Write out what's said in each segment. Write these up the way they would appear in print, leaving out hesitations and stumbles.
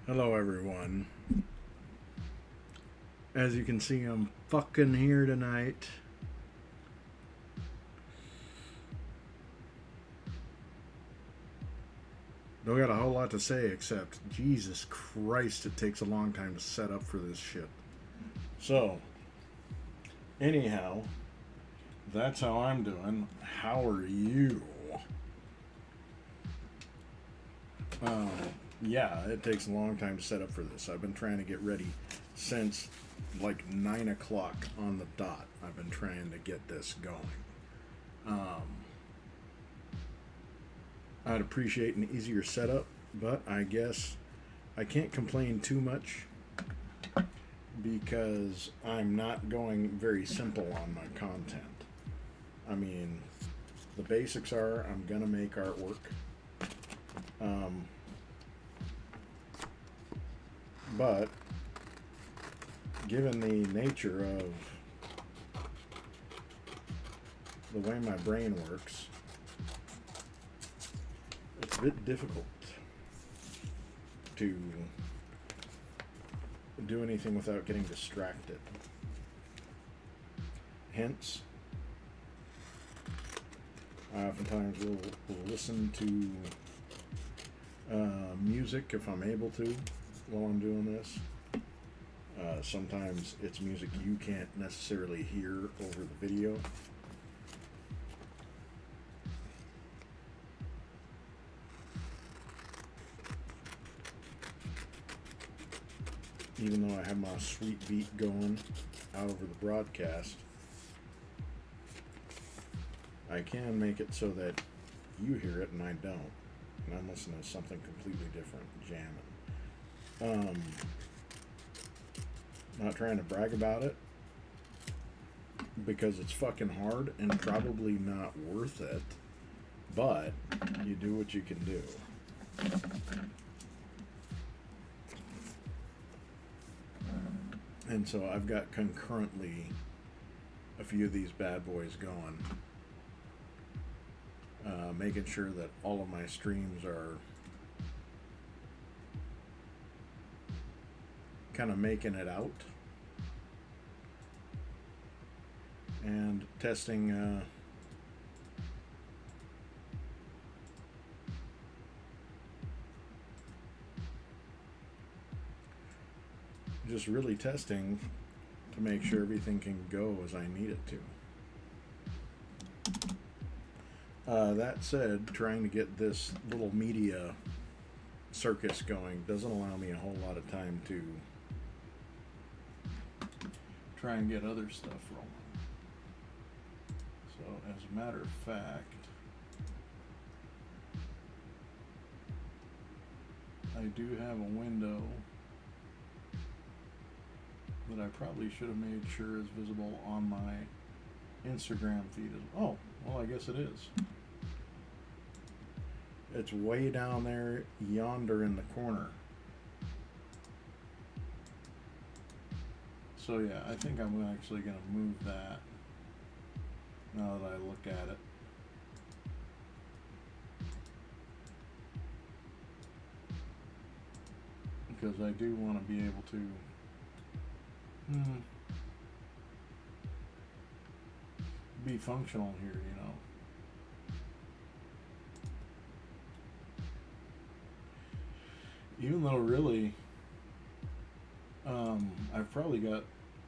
Hello, everyone. As you can see, I'm fucking here tonight. Don't got a whole lot to say except, Jesus Christ, it takes a long time to set up for this shit. So, anyhow, that's how I'm doing. How are you? Yeah, it takes a long time to set up for this. I've been trying to get ready since like 9 o'clock on the dot. I've been trying to get this going. I'd appreciate an easier setup, but I guess I can't complain too much because I'm not going very simple on my content. I mean, the basics are I'm gonna make artwork. But given the nature of the way my brain works, it's a bit difficult to do anything without getting distracted. Hence, I oftentimes will listen to music if I'm able to while I'm doing this. Sometimes it's music you can't necessarily hear over the video. Even though I have my sweet beat going out over the broadcast, I can make it so that you hear it and I don't. And I'm listening to something completely different, jamming. Not trying to brag about it because it's fucking hard and probably not worth it, but you do what you can do. And so I've got concurrently a few of these bad boys going, making sure that all of my streams are kind of making it out, and testing just really testing to make sure everything can go as I need it to. That said, trying to get this little media circus going doesn't allow me a whole lot of time to try and get other stuff rolling. So, as a matter of fact, I do have a window that I probably should have made sure is visible on my Instagram feed. Oh, well, I guess it is. It's way down there, yonder in the corner. So yeah, I think I'm actually going to move that now that I look at it. Because I do want to be able to be functional here, you know. Even though really, I've probably got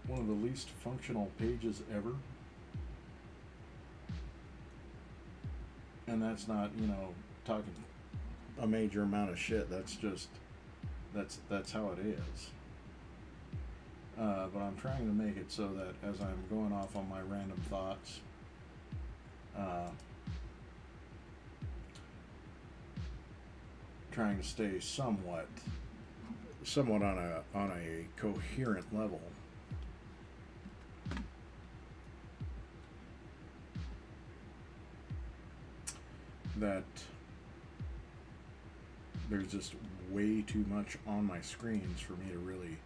one of the least functional pages ever. And that's not, you know, talking a major amount of shit. That's just, that's how it is. But I'm trying to make it so that as I'm going off on my random thoughts, trying to stay somewhat on a coherent level. That there's just way too much on my screens for me to really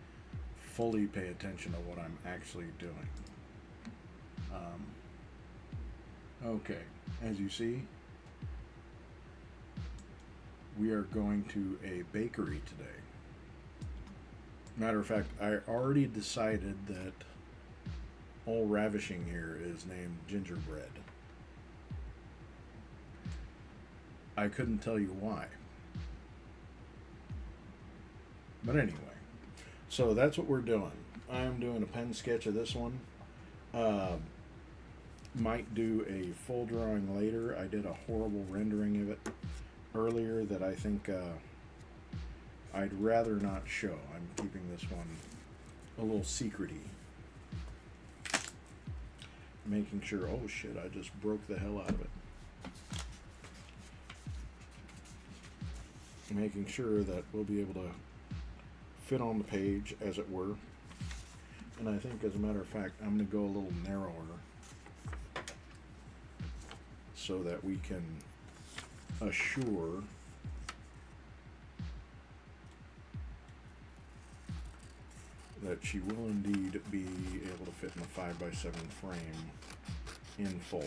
fully pay attention to what I'm actually doing. Okay, as you see, we are going to a bakery today. Matter of fact, I already decided that all ravishing here is named Gingerbread. I couldn't tell you why. But anyway, so that's what we're doing. I am doing a pen sketch of this one. Might do a full drawing later. I did a horrible rendering of it earlier that I think I'd rather not show. I'm keeping this one a little secrety. Making sure, oh shit, I just broke the hell out of it. Making sure that we'll be able to fit on the page, as it were. And I think, as a matter of fact, I'm going to go a little narrower so that we can assure that she will indeed be able to fit in a 5x7 frame in full.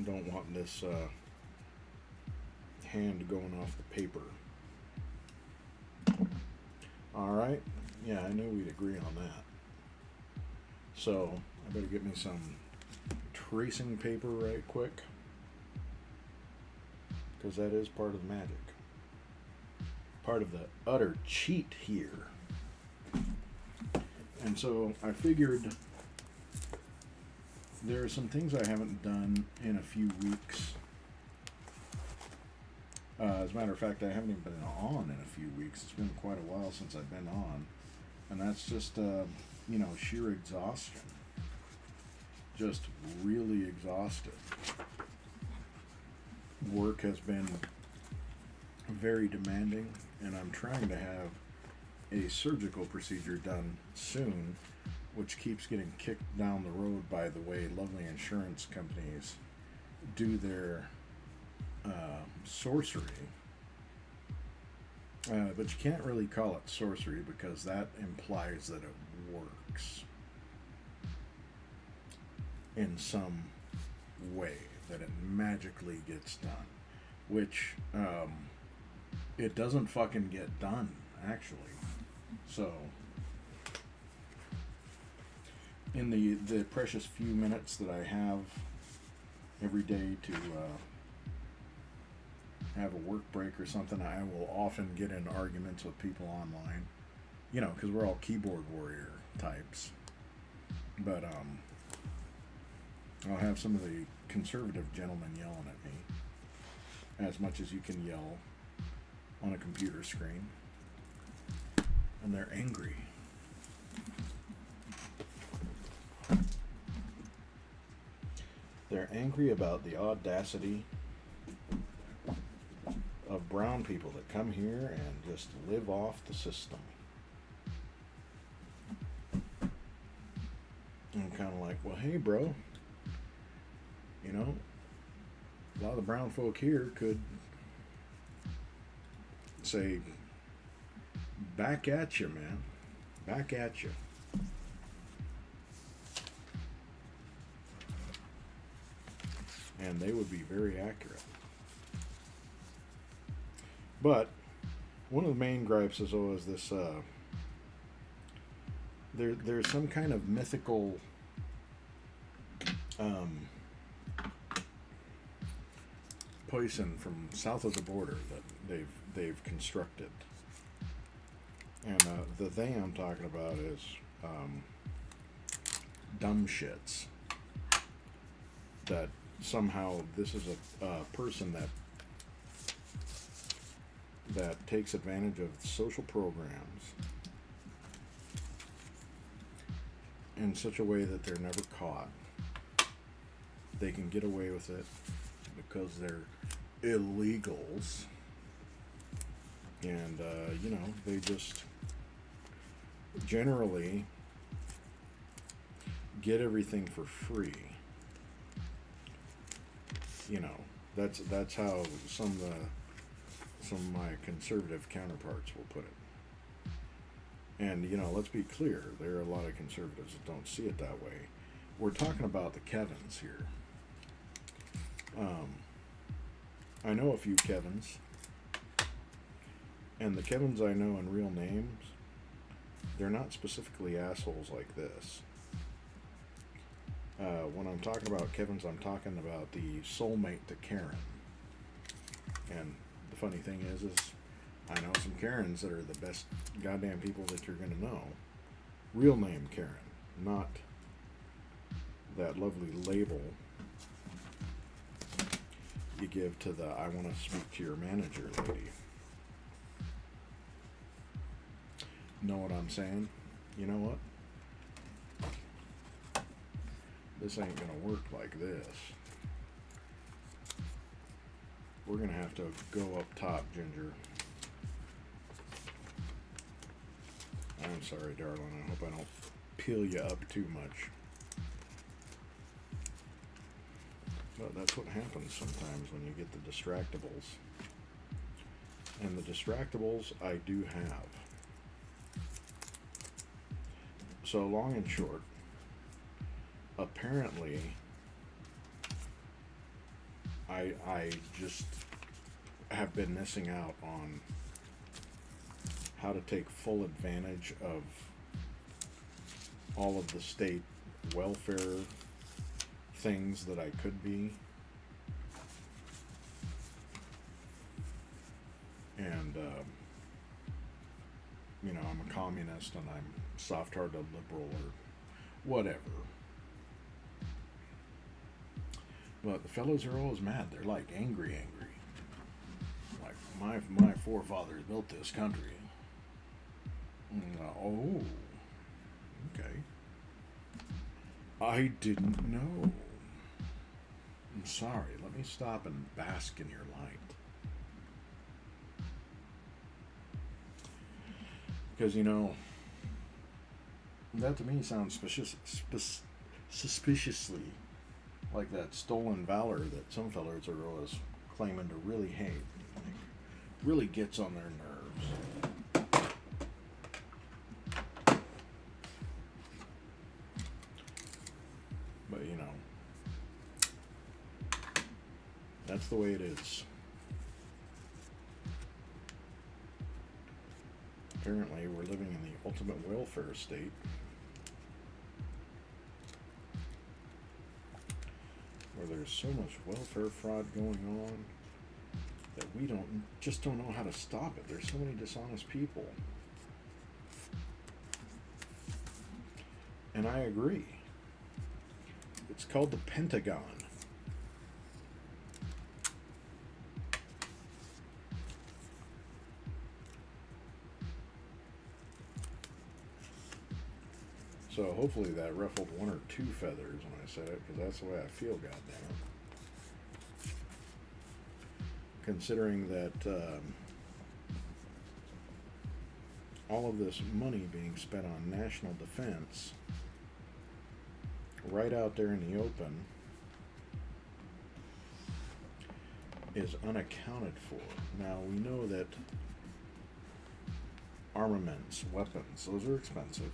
Don't want this hand going off the paper. Alright, yeah, I knew we'd agree on that. So, I better get me some tracing paper right quick, because that is part of the magic. Part of the utter cheat here. And so, I figured there are some things I haven't done in a few weeks. As a matter of fact, I haven't even been on in a few weeks. It's been quite a while since I've been on. And that's just, you know, sheer exhaustion. Just really exhausted. Work has been very demanding, and I'm trying to have a surgical procedure done soon, which keeps getting kicked down the road by the way lovely insurance companies do their sorcery. But you can't really call it sorcery because that implies that it works in some way, that it magically gets done, which it doesn't fucking get done, actually. So in the precious few minutes that I have every day to have a work break or something, I will often get in arguments with people online, you know, because we're all keyboard warrior types. But I'll have some of the conservative gentlemen yelling at me, as much as you can yell on a computer screen, and they're angry. They're angry about the audacity of brown people that come here and just live off the system. I'm kind of like, well, hey, bro, you know, a lot of the brown folk here could say, back at you, man, back at you. And they would be very accurate. But one of the main gripes is always this, there's some kind of mythical poison from south of the border that they've constructed. And the thing I'm talking about is dumb shits. That somehow this is a person that takes advantage of social programs in such a way that they're never caught. They can get away with it because they're illegals. And, you know, they just generally get everything for free. You know, that's how some of my conservative counterparts will put it. And, you know, let's be clear, there are a lot of conservatives that don't see it that way. We're talking about the Kevins here. I know a few Kevins, And the Kevins I know in real names, they're not specifically assholes like this. When I'm talking about Kevins, I'm talking about the soulmate to Karen. And the funny thing is I know some Karens that are the best goddamn people that you're going to know. Real name Karen, not that lovely label you give to the I want to speak to your manager lady. Know what I'm saying? You know what? This ain't gonna work like this. We're gonna have to go up top, Ginger. I'm sorry, darling. I hope I don't peel you up too much. But that's what happens sometimes when you get the distractables. And the distractables I do have. So long and short, apparently I just have been missing out on how to take full advantage of all of the state welfare things that I could be. And you know, I'm a communist and I'm soft-hearted liberal or whatever. But the fellows are always mad. They're like angry. Like my forefathers built this country. Oh, okay. I didn't know. I'm sorry. Let me stop and bask in your light. Because, you know, that to me sounds suspiciously like that stolen valor that some fellas are always claiming to really hate. Like, really gets on their nerves. But, you know, that's the way it is. Apparently, we're living in the ultimate welfare state. Where there's so much welfare fraud going on that we just don't know how to stop it. There's so many dishonest people. And I agree. It's called the Pentagon. So hopefully that ruffled one or two feathers when I said it, because that's the way I feel, goddammit. Considering that all of this money being spent on national defense right out there in the open is unaccounted for. Now we know that armaments, weapons, those are expensive.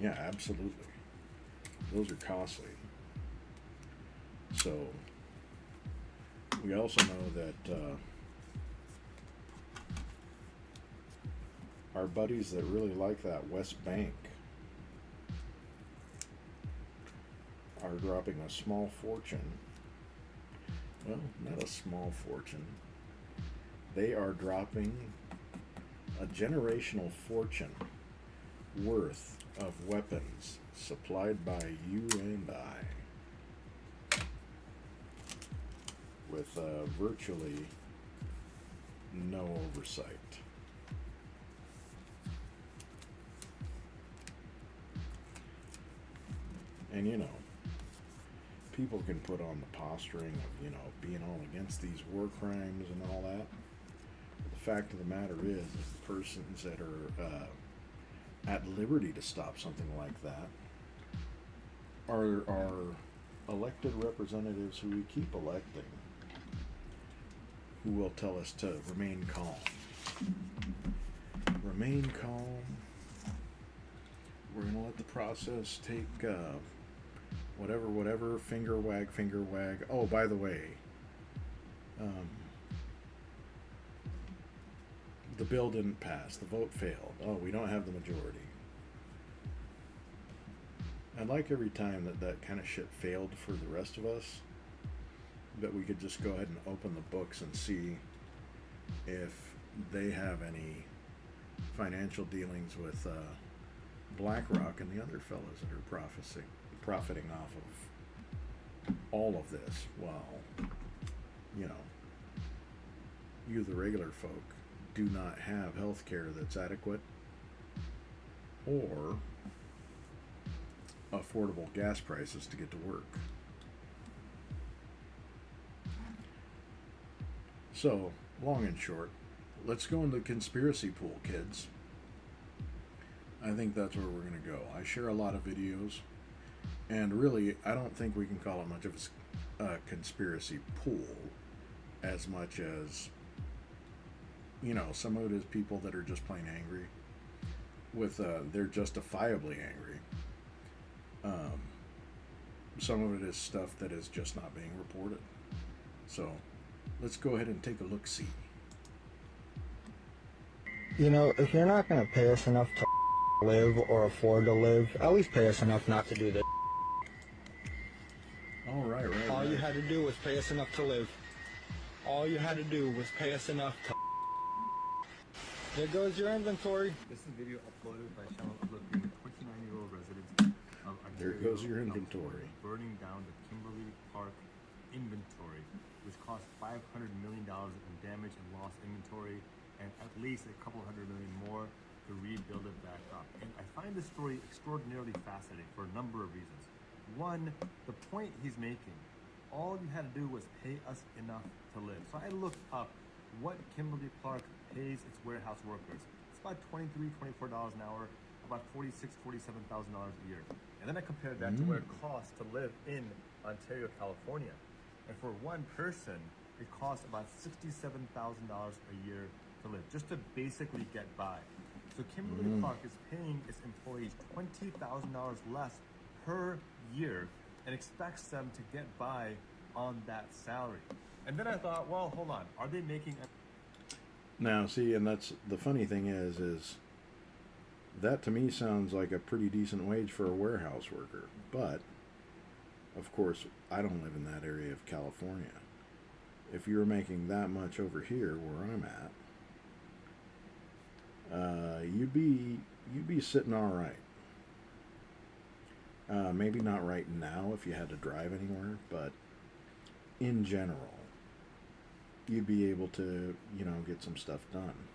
Yeah, absolutely. Those are costly. So, we also know that our buddies that really like that West Bank are dropping a small fortune. Well, not a small fortune. They are dropping a generational fortune worth of weapons supplied by you and I with virtually no oversight. And you know, people can put on the posturing of, you know, being all against these war crimes and all that. But the fact of the matter is the persons that are at liberty to stop something like that are elected representatives who we keep electing, who will tell us to remain calm. Remain calm. We're going to let the process take whatever, finger wag. Oh, by the way, the bill didn't pass, the vote failed, oh, we don't have the majority. I'd like every time that kind of shit failed for the rest of us, that we could just go ahead and open the books and see if they have any financial dealings with BlackRock and the other fellows that are profiting off of all of this, while, you know, you, the regular folk, do not have health care that's adequate or affordable gas prices to get to work. So, long and short, let's go into the conspiracy pool, kids. I think that's where we're going to go. I share a lot of videos, and really, I don't think we can call it much of a conspiracy pool as much as, you know, some of it is people that are just plain angry with, they're justifiably angry. Some of it is stuff that is just not being reported. So, let's go ahead and take a look-see. You know, if you're not going to pay us enough to live or afford to live, at least pay us enough not to do this. Right. All you had to do was pay us enough to live. All you had to do was pay us enough to... There goes your inventory. This is a video uploaded by Channel Uploading, 29-year-old resident of Ontario. There goes your inventory. Burning down the Kimberly Park inventory, which cost $500 million in damage and lost inventory, and at least a couple $100 million more to rebuild it back up. And I find this story extraordinarily fascinating for a number of reasons. One, the point he's making, all you had to do was pay us enough to live. So I looked up what Kimberly Park pays its warehouse workers. It's about $23, $24 an hour, about $46,000, $47,000 a year. And then I compared that to what it costs to live in Ontario, California. And for one person, it costs about $67,000 a year to live, just to basically get by. So Kimberly Park is paying its employees $20,000 less per year and expects them to get by on that salary. And then I thought, well, hold on, are they making a... Now, see, and that's the funny thing is that to me sounds like a pretty decent wage for a warehouse worker. But, of course, I don't live in that area of California. If you're making that much over here where I'm at, you'd be sitting all right. Maybe not right now if you had to drive anywhere, but in general, you'd be able to, you know, get some stuff done.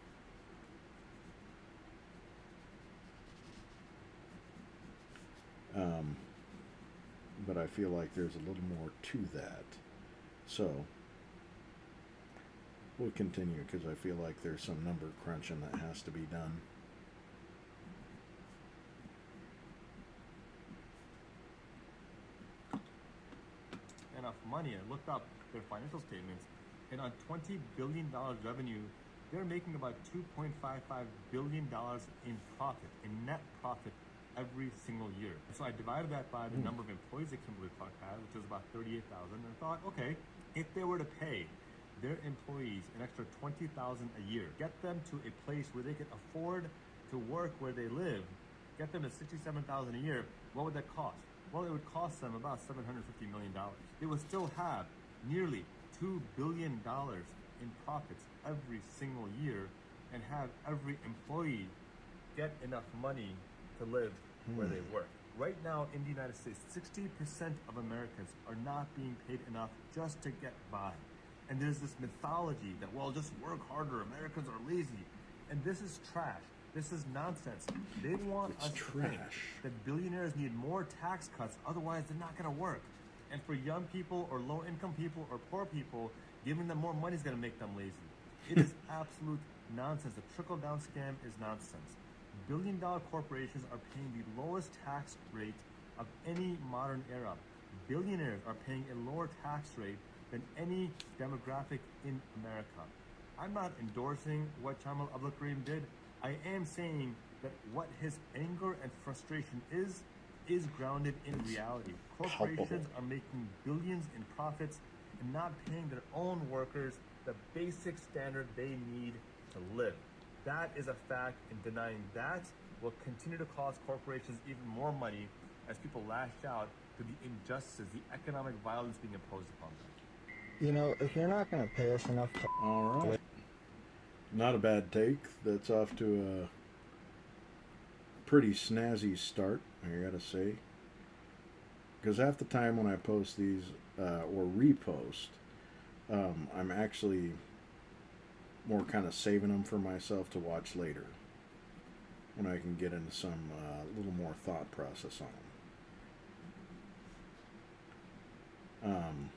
But I feel like there's a little more to that. So, we'll continue because I feel like there's some number crunching that has to be done. enough money. I looked up their financial statements, and on $20 billion revenue, they're making about $2.55 billion in profit, in net profit, every single year. So I divided that by the number of employees that Kimberly Park has, which is about 38,000, and I thought, okay, if they were to pay their employees an extra $20,000 a year, get them to a place where they can afford to work where they live, get them to $67,000 a year, what would that cost? Well, it would cost them about $750 million. They would still have nearly $2 billion in profits every single year and have every employee get enough money to live where they work. Right now in the United States, 60% of Americans are not being paid enough just to get by. And there's this mythology that, well, just work harder, Americans are lazy. And this is trash. This is nonsense. They want us to think that billionaires need more tax cuts, otherwise they're not going to work. And for young people or low-income people or poor people, giving them more money is going to make them lazy. It is absolute nonsense. The trickle-down scam is nonsense. Billion-dollar corporations are paying the lowest tax rate of any modern era. Billionaires are paying a lower tax rate than any demographic in America. I'm not endorsing what Chamal Abdul Karim did. I am saying that what his anger and frustration is grounded in reality. Corporations are making billions in profits and not paying their own workers the basic standard they need to live. That is a fact, and denying that will continue to cost corporations even more money as people lash out to the injustices, the economic violence being imposed upon them. You know, if you're not going to pay us enough to... All right. Not a bad take. That's off to a pretty snazzy start, I gotta say. Because half the time when I post these or repost, I'm actually more kind of saving them for myself to watch later, when I can get into some little more thought process on them.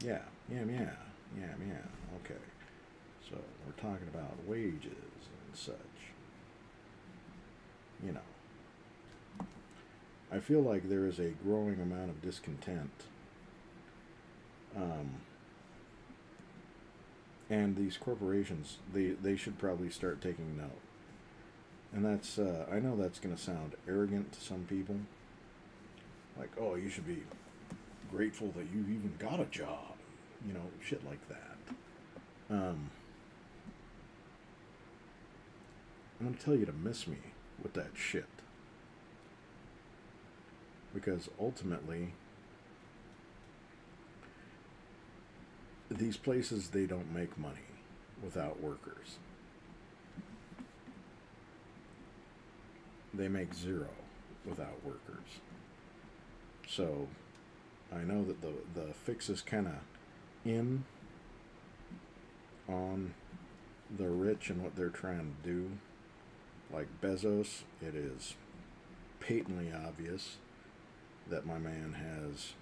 Yeah. Okay. So we're talking about wages and such. You know, I feel like there is a growing amount of discontent. And these corporations, they should probably start taking note. And that's, I know that's going to sound arrogant to some people. Like, oh, you should be grateful that you even got a job. You know, shit like that. I'm going to tell you to miss me with that shit. Because ultimately, these places, they don't make money without workers. They make zero without workers. So, I know that the fix is kind of in on the rich and what they're trying to do. Like Bezos, it is patently obvious that my man has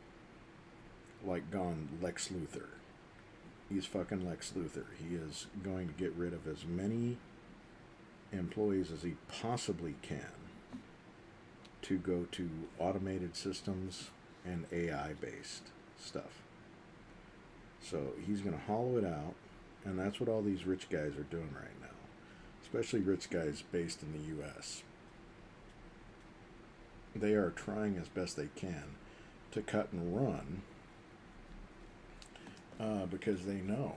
like gone Lex Luthor. He's fucking Lex Luthor. He is going to get rid of as many employees as he possibly can to go to automated systems and AI based stuff. So he's going to hollow it out, and that's what all these rich guys are doing right now, especially rich guys based in the US. They are trying as best they can to cut and run because they know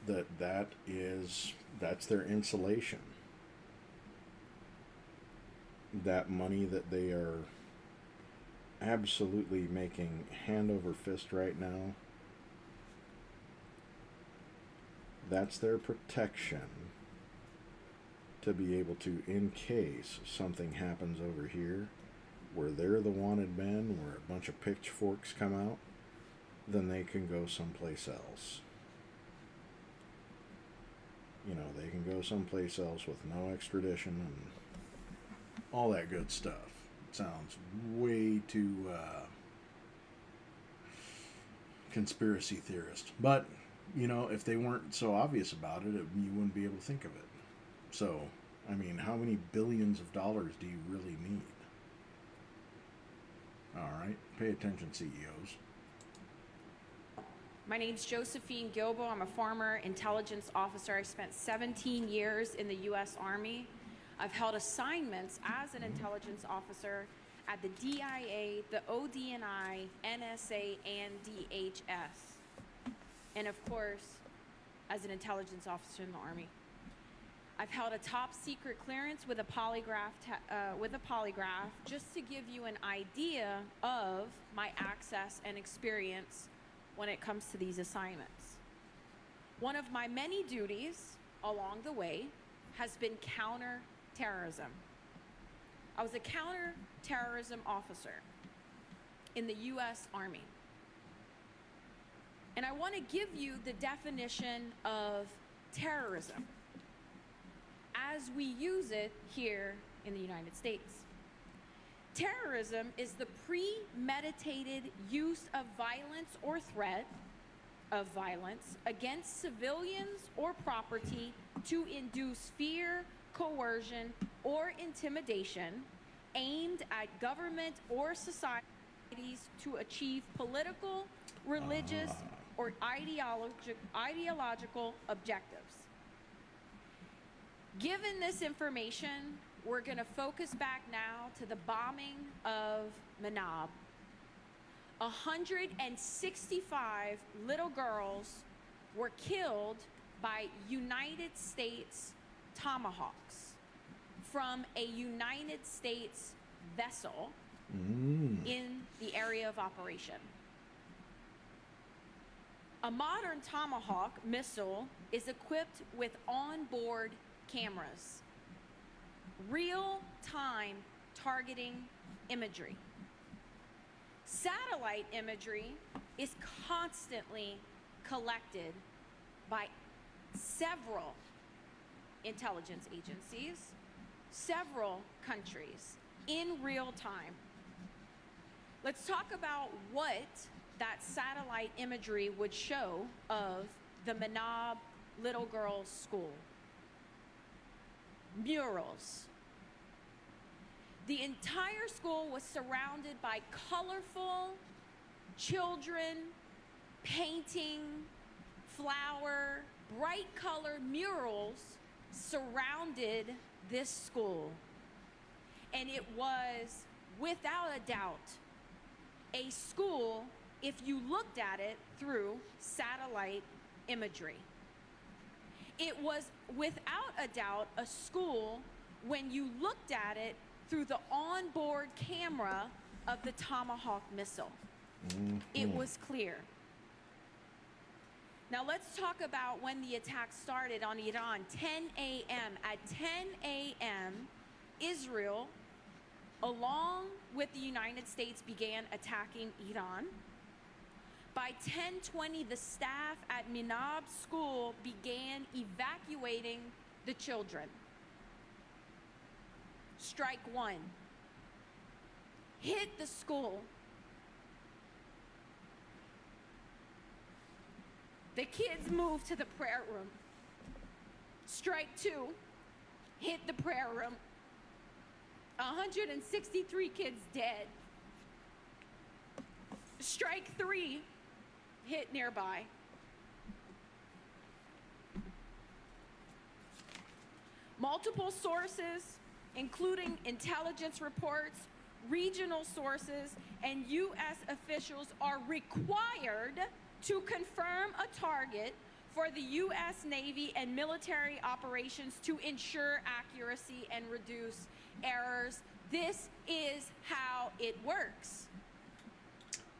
that that's their insulation. That money that they are absolutely making hand over fist right now, that's their protection to be able to, in case something happens over here where they're the wanted men, where a bunch of pitchforks come out, then they can go someplace else. You know, they can go someplace else with no extradition and all that good stuff. It sounds way too conspiracy theorist. But, you know, if they weren't so obvious about it, you wouldn't be able to think of it. So, I mean, how many billions of dollars do you really need? All right, pay attention, CEOs. My name's Josephine Gilbo. I'm a former intelligence officer. I spent 17 years in the U.S. Army. I've held assignments as an intelligence officer at the DIA, the ODNI, NSA, and DHS. And of course, as an intelligence officer in the Army. I've held a top secret clearance with a polygraph, just to give you an idea of my access and experience when it comes to these assignments. One of my many duties along the way has been counterterrorism. I was a counterterrorism officer in the U.S. Army. And I want to give you the definition of terrorism as we use it here in the United States. Terrorism is the premeditated use of violence or threat of violence against civilians or property to induce fear, coercion, or intimidation aimed at government or societies to achieve political, religious, or ideological objectives. Given this information, we're going to focus back now to the bombing of Manab. 165 little girls were killed by United States tomahawks from a United States vessel in the area of operation. A modern Tomahawk missile is equipped with onboard cameras, real-time targeting imagery. Satellite imagery is constantly collected by several intelligence agencies, several countries, in real time. Let's talk about what that satellite imagery would show of the Menab little girls' school. Murals. The entire school was surrounded by colorful children painting, flower, bright color murals surrounded this school. And it was, without a doubt, a school if you looked at it through satellite imagery. It was, without a doubt, a school when you looked at it through the onboard camera of the Tomahawk missile. It was clear. Now let's talk about when the attack started on Iran. 10 a.m. At 10 a.m., Israel, along with the United States, began attacking Iran. By 10:20, the staff at Menab School began evacuating the children. Strike one. Hit the school. The kids moved to the prayer room. Strike two. Hit the prayer room. 163 kids dead. Strike three. Hit nearby. Multiple sources, including intelligence reports, regional sources, and U.S. officials are required to confirm a target for the U.S. Navy and military operations to ensure accuracy and reduce errors. This is how it works.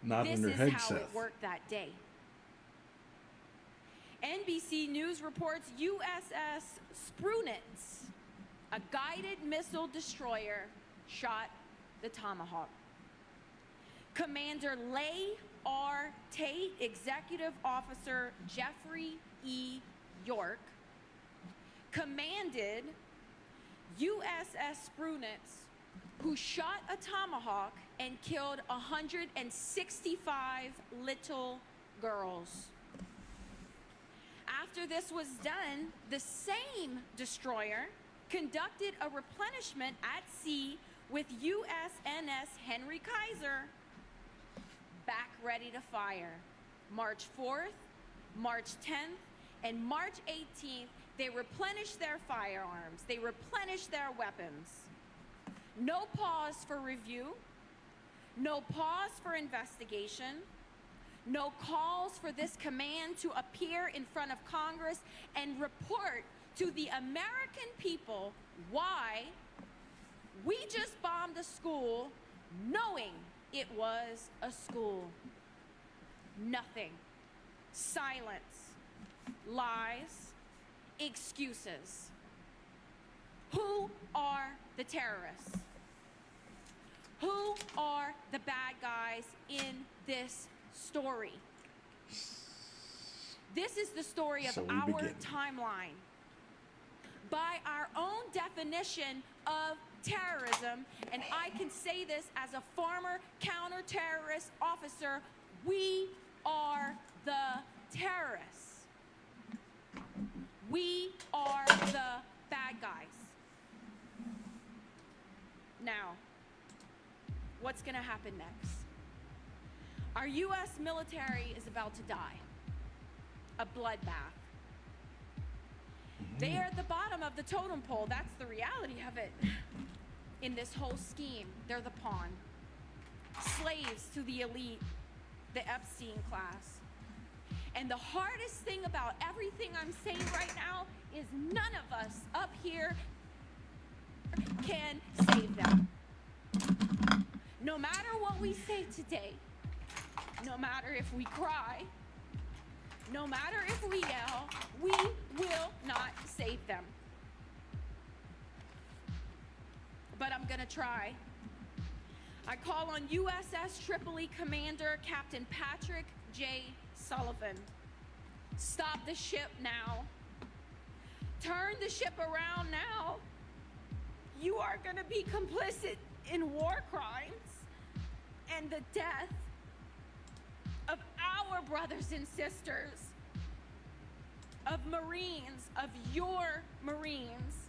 Not This in their is head, how Seth. it worked that day. NBC News reports USS Sprunitz, a guided missile destroyer, shot the Tomahawk. Commander Leigh R. Tate, Executive Officer Jeffrey E. York, commanded USS Sprunitz, who shot a Tomahawk and killed 165 little girls. After this was done, the same destroyer conducted a replenishment at sea with USNS Henry Kaiser back ready to fire. March 4th, March 10th, and March 18th, they replenished their firearms. They replenished their weapons. No pause for review, no pause for investigation, no calls for this command to appear in front of Congress and report to the American people why we just bombed a school knowing it was a school. Nothing. Silence. Lies. Excuses. Who are the terrorists? Who are the bad guys in this story? This is the story of So we our begin. timeline. By our own definition of terrorism, and I can say this as a former counter-terrorist officer, we are the terrorists. We are the bad guys. Now, what's going to happen next? Our U.S. military is about to die. A bloodbath. They are at the bottom of the totem pole. That's the reality of it. In this whole scheme, they're the pawn. Slaves to the elite, the Epstein class. And the hardest thing about everything I'm saying right now is none of us up here can save them. No matter what we say today, no matter if we cry, no matter if we yell, we will not save them. But I'm gonna try. I call on USS Tripoli Commander Captain Patrick J. Sullivan. Stop the ship now. Turn the ship around now. You are gonna be complicit in war crimes and the death of our brothers and sisters, of Marines, of your Marines.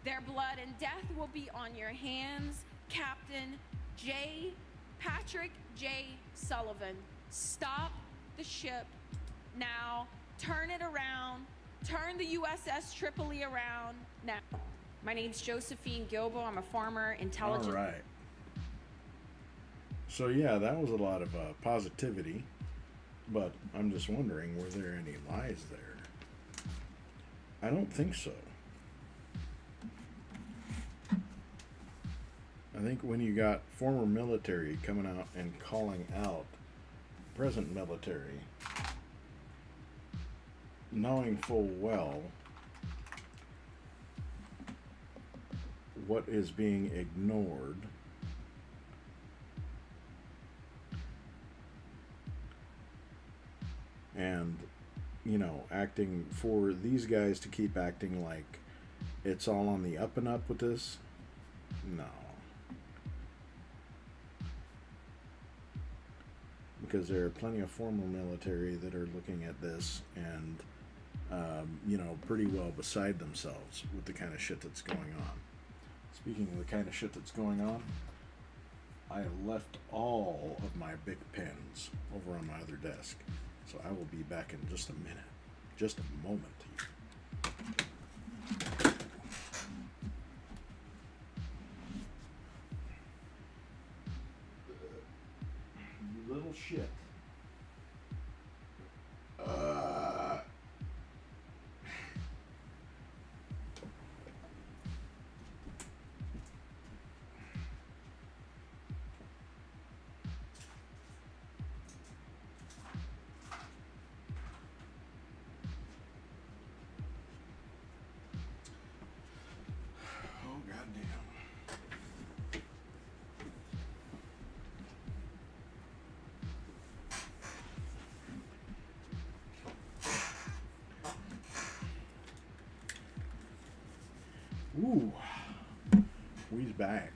Their blood and death will be on your hands. Captain Patrick J. Sullivan. Stop the ship now. Turn it around. Turn the USS Tripoli around now. My name's Josephine Gilbo. I'm a former intelligence. All right. So yeah, that was a lot of positivity, but I'm just wondering, were there any lies there? I don't think so. I think when you got former military coming out and calling out present military, knowing full well what is being ignored, and, you know, acting for these guys to keep acting like it's all on the up and up with this, no. Because there are plenty of former military that are looking at this and, you know, pretty well beside themselves with the kind of shit that's going on. Speaking of the kind of shit that's going on, I left all of my big pens over on my other desk. So I will be back in just a minute. Just a moment here. You little shit. Ooh, we's back.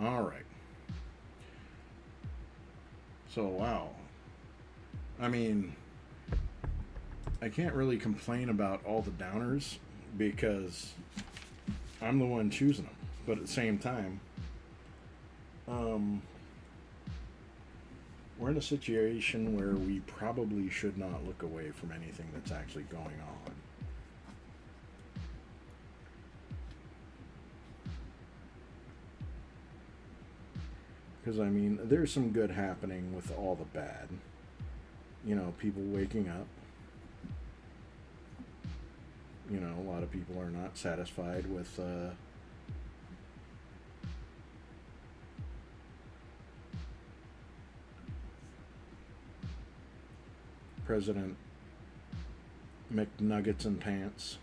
All right. So, wow. I mean, I can't really complain about all the downers because I'm the one choosing them. But at the same time, we're in a situation where we probably should not look away from anything that's actually going on. Because, I mean, there's some good happening with all the bad. You know, people waking up. You know, a lot of people are not satisfied with President McNuggets and Pants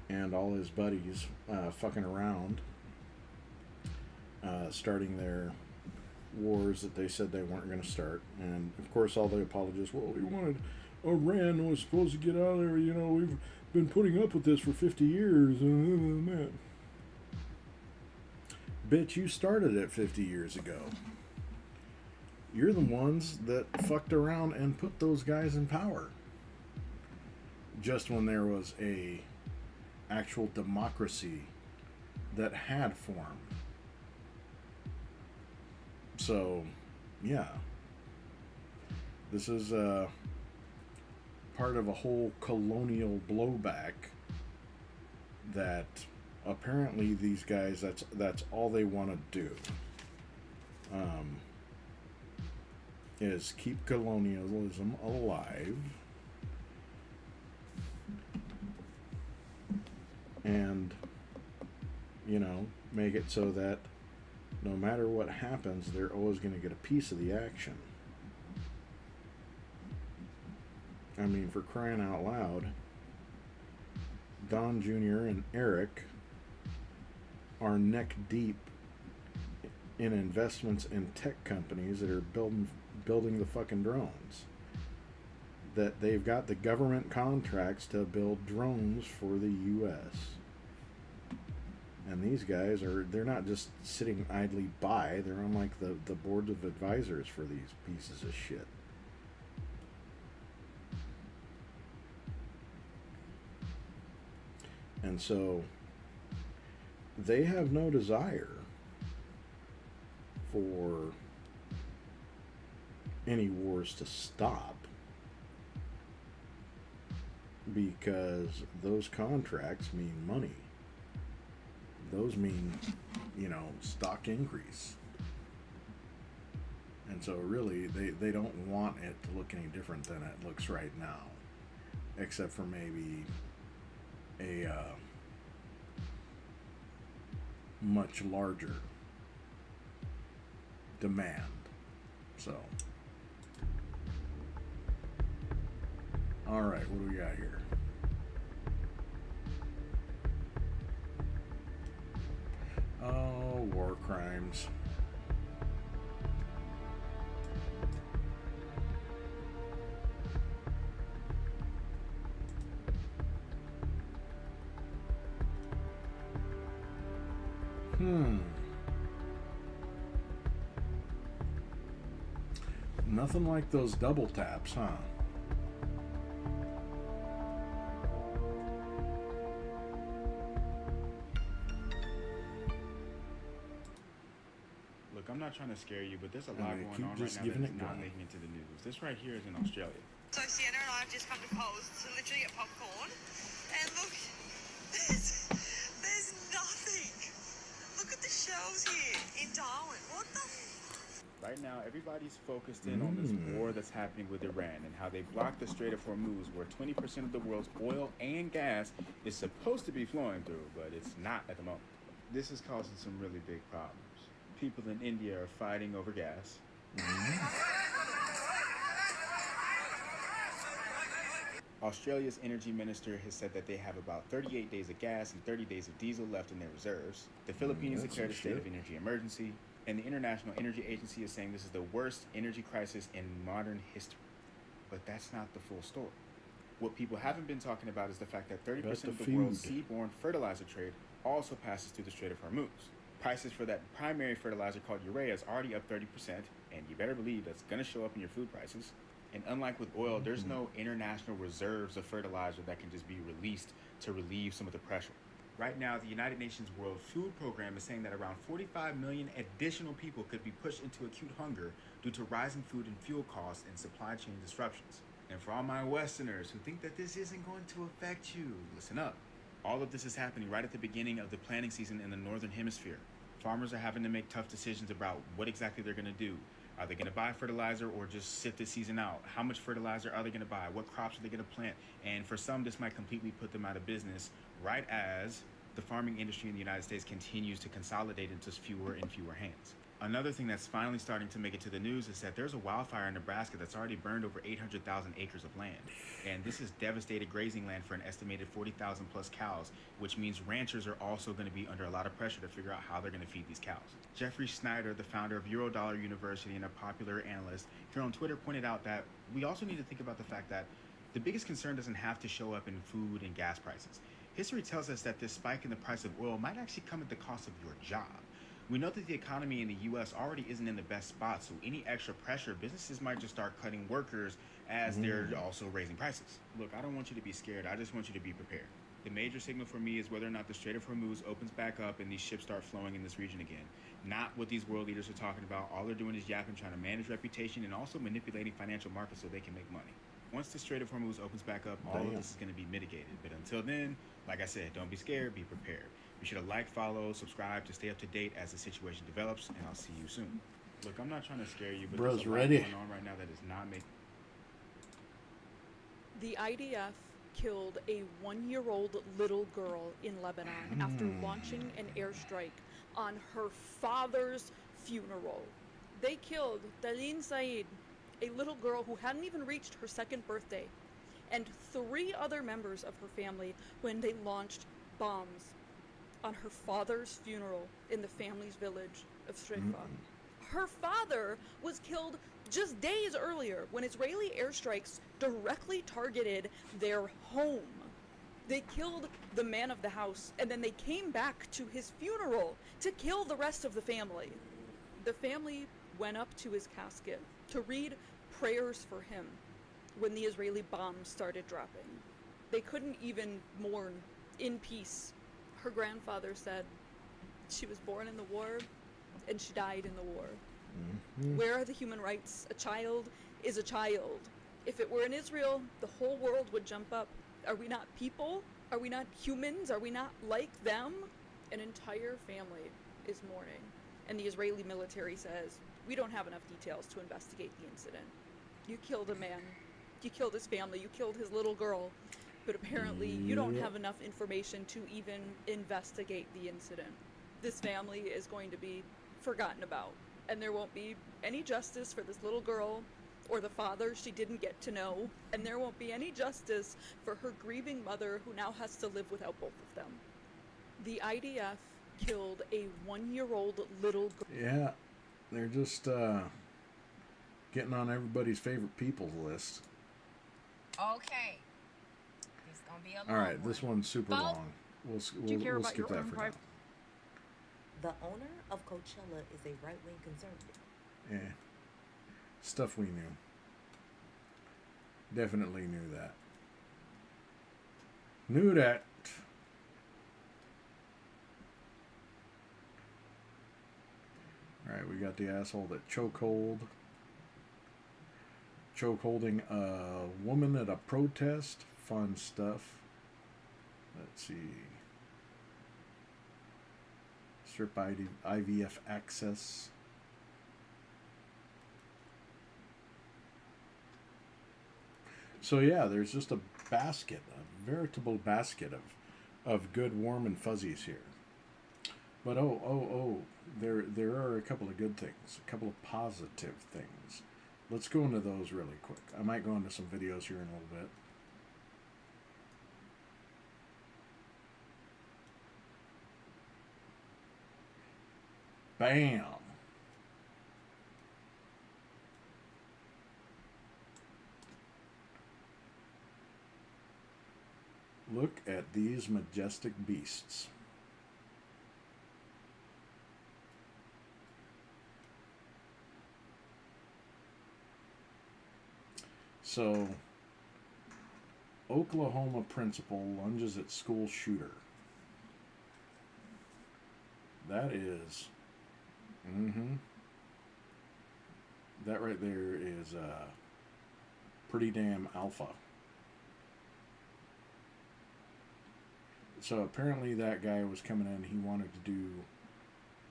and all his buddies fucking around. Starting their wars that they said they weren't going to start. And, of course, all the apologists, well, we wanted Iran was supposed to get out of there. You know, we've been putting up with this for 50 years. And that. Bitch, you started it 50 years ago. You're the ones that fucked around and put those guys in power. Just when there was a actual democracy that had formed. So, yeah. This is part of a whole colonial blowback that apparently these guys, that's all they want to do. is keep colonialism alive and, you know, make it so that no matter what happens, they're always going to get a piece of the action. I mean, for crying out loud, Don Jr. and Eric are neck deep in investments in tech companies that are building the fucking drones. That they've got the government contracts to build drones for the U.S. And these guys they're not just sitting idly by, they're on like the board of advisors for these pieces of shit. And so they have no desire for any wars to stop, because those contracts mean money. Those mean, you know, stock increase. And so really they don't want it to look any different than it looks right now, except for maybe a much larger demand. So, all right, what do we got here? Oh, war crimes. Nothing like those double taps, huh? Look, I'm not trying to scare you, but there's a lot they going keep on right just now giving that's it not going. making it to the news. This right here is in Australia. So Sienna and I have just come to Coles to literally get popcorn, and look, there's nothing. Look at the shelves here in Darwin. What the? Right now, everybody's focused in on this war that's happening with Iran and how they blocked the Strait of Hormuz, where 20% of the world's oil and gas is supposed to be flowing through, but it's not at the moment. This is causing some really big problems. People in India are fighting over gas. Australia's energy minister has said that they have about 38 days of gas and 30 days of diesel left in their reserves. The Philippines that's declared a some state shit. of energy emergency, and the International Energy Agency is saying this is the worst energy crisis in modern history. But that's not the full story. What people haven't been talking about is the fact that 30% About of the the world's food. seaborne fertilizer trade also passes through the Strait of Hormuz. Prices for that primary fertilizer called urea is already up 30%, and you better believe that's going to show up in your food prices. And unlike with oil, there's no international reserves of fertilizer that can just be released to relieve some of the pressure. Right now, the United Nations World Food Program is saying that around 45 million additional people could be pushed into acute hunger due to rising food and fuel costs and supply chain disruptions. And for all my Westerners who think that this isn't going to affect you, listen up. All of this is happening right at the beginning of the planting season in the Northern Hemisphere. Farmers are having to make tough decisions about what exactly they're going to do. Are they going to buy fertilizer or just sit the season out? How much fertilizer are they going to buy? What crops are they going to plant? And for some, this might completely put them out of business, right as the farming industry in the United States continues to consolidate into fewer and fewer hands. Another thing that's finally starting to make it to the news is that there's a wildfire in Nebraska that's already burned over 800,000 acres of land. And this has devastated grazing land for an estimated 40,000 plus cows, which means ranchers are also going to be under a lot of pressure to figure out how they're going to feed these cows. Jeffrey Snyder, the founder of Eurodollar University and a popular analyst here on Twitter, pointed out that we also need to think about the fact that the biggest concern doesn't have to show up in food and gas prices. History tells us that this spike in the price of oil might actually come at the cost of your job. We know that the economy in the U.S. already isn't in the best spot, so any extra pressure, businesses might just start cutting workers as they're also raising prices. Look, I don't want you to be scared. I just want you to be prepared. The major signal for me is whether or not the Strait of Hormuz opens back up and these ships start flowing in this region again. Not what these world leaders are talking about. All they're doing is yapping, trying to manage reputation, and also manipulating financial markets so they can make money. Once the Strait of Hormuz opens back up, all of this is going to be mitigated. But until then, like I said, don't be scared, be prepared. Be sure to like, follow, subscribe to stay up to date as the situation develops, and I'll see you soon. Look, I'm not trying to scare you, but Bro's there's a lot ready. going on right now that is not making. The IDF killed a 1-year-old little girl in Lebanon after launching an airstrike on her father's funeral. They killed Talin Said, a little girl who hadn't even reached her 2nd birthday, and 3 other members of her family when they launched bombs on her father's funeral in the family's village of Sreifa. Her father was killed just days earlier when Israeli airstrikes directly targeted their home. They killed the man of the house, and then they came back to his funeral to kill the rest of the family. The family went up to his casket to read prayers for him when the Israeli bombs started dropping. They couldn't even mourn in peace. Her grandfather said she was born in the war and she died in the war. Where are the human rights? A child is a child. If it were in Israel, the whole world would jump up. Are we not people? Are we not humans? Are we not like them? An entire family is mourning. And the Israeli military says, we don't have enough details to investigate the incident. You killed a man. You killed his family. You killed his little girl. But apparently you don't have enough information to even investigate the incident. This family is going to be forgotten about. And there won't be any justice for this little girl or the father she didn't get to know. And there won't be any justice for her grieving mother who now has to live without both of them. The IDF killed a 1-year-old little girl. Yeah, they're just getting on everybody's favorite people's list. Okay. It's gonna be a long All right, this one's super Bo, long. We'll care we'll about skip your that own for now. private- The owner of Coachella is a right-wing conservative. Yeah, stuff we knew. Definitely knew that. Knew that. All right, we got the asshole that chokeholding a woman at a protest. Fun stuff. Let's see. Strip IVF access. So yeah, there's just a basket, a veritable basket of good, warm and fuzzies here. But there are a couple of good things, a couple of positive things. Let's go into those really quick. I might go into some videos here in a little bit. Bam! Look at these majestic beasts. So, Oklahoma principal lunges at school shooter. That is... That right there is pretty damn alpha. So apparently that guy was coming in, he wanted to do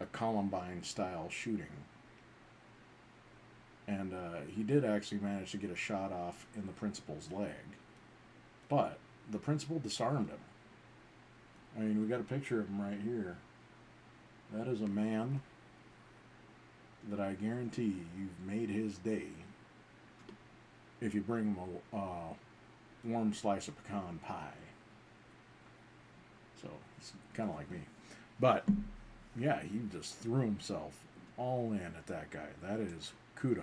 a Columbine style shooting. And he did actually manage to get a shot off in the principal's leg. But the principal disarmed him. I mean, we got a picture of him right here. That is a man that I guarantee you've made his day if you bring him a warm slice of pecan pie. So it's kind of like me. But yeah, he just threw himself all in at that guy. That is kudos.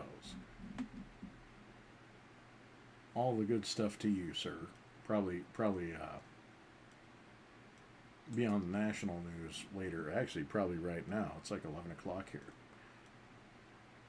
All the good stuff to you, sir. Probably be on the national news later. Actually, probably right now. It's like 11 o'clock here.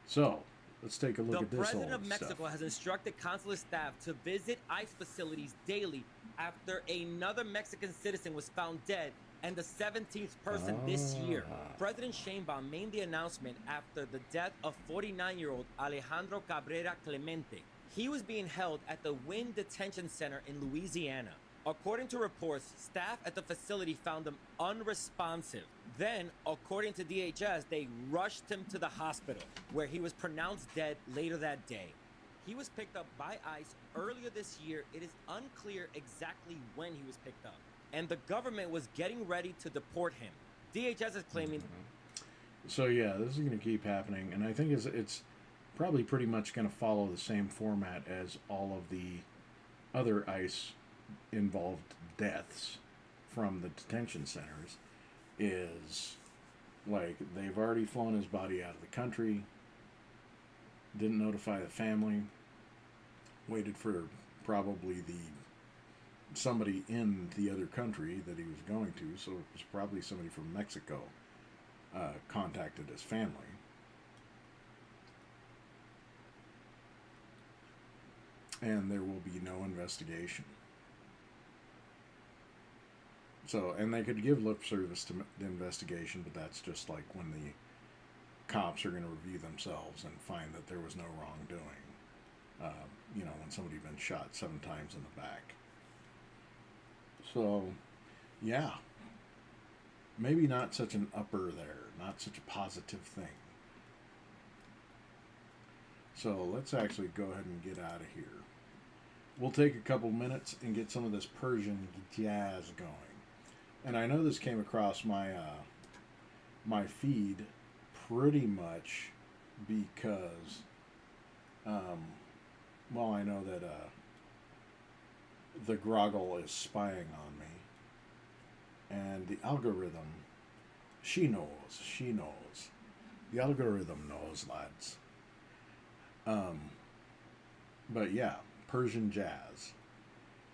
So, let's take a look at this old stuff. The President of Mexico has instructed consular staff to visit ICE facilities daily after another Mexican citizen was found dead and the 17th person this year. President Sheinbaum made the announcement after the death of 49-year-old Alejandro Cabrera Clemente. He was being held at the Wynn Detention Center in Louisiana. According to reports, staff at the facility found him unresponsive. Then, according to DHS, they rushed him to the hospital, where he was pronounced dead later that day. He was picked up by ICE earlier this year. It is unclear exactly when he was picked up, and the government was getting ready to deport him. DHS is claiming... So yeah, this is going to keep happening, and I think it's probably pretty much going to follow the same format as all of the other ICE involved deaths from the detention centers. Is like they've already flown his body out of the country, didn't notify the family, waited for probably somebody in the other country that he was going to, so it was probably somebody from Mexico, contacted his family. And there will be no investigation. So, and they could give lip service to the investigation, but that's just like when the cops are going to review themselves and find that there was no wrongdoing. When somebody's been shot 7 times in the back. So, yeah. Maybe not such an upper there, not such a positive thing. So, let's actually go ahead and get out of here. We'll take a couple minutes and get some of this Persian jazz going. And I know this came across my my feed pretty much because, I know that the Groggle is spying on me, and the algorithm, she knows. The algorithm knows, lads. But yeah, Persian jazz,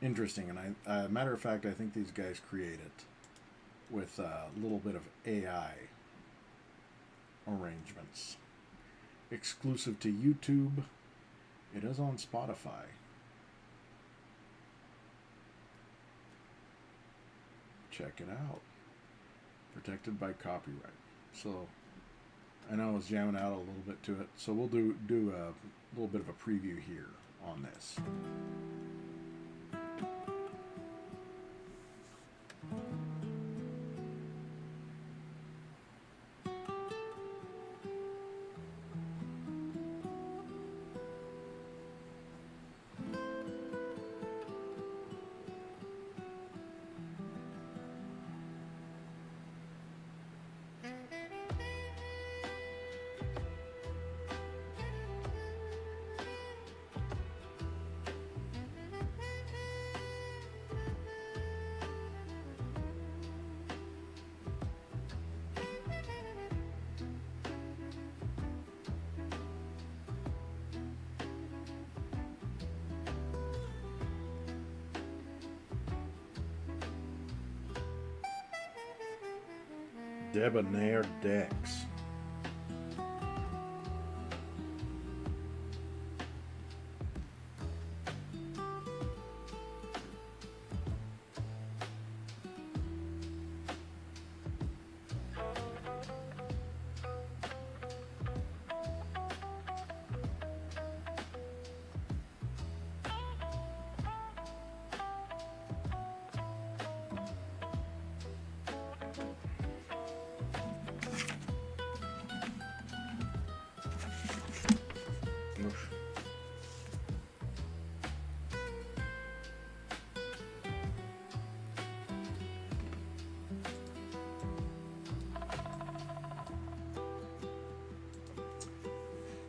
interesting. And matter of fact, I think these guys create it with a little bit of AI arrangements. Exclusive to YouTube. It is on Spotify. Check it out. Protected by copyright. So, I know I was jamming out a little bit to it. So we'll do a little bit of a preview here on this. Debonair Decks.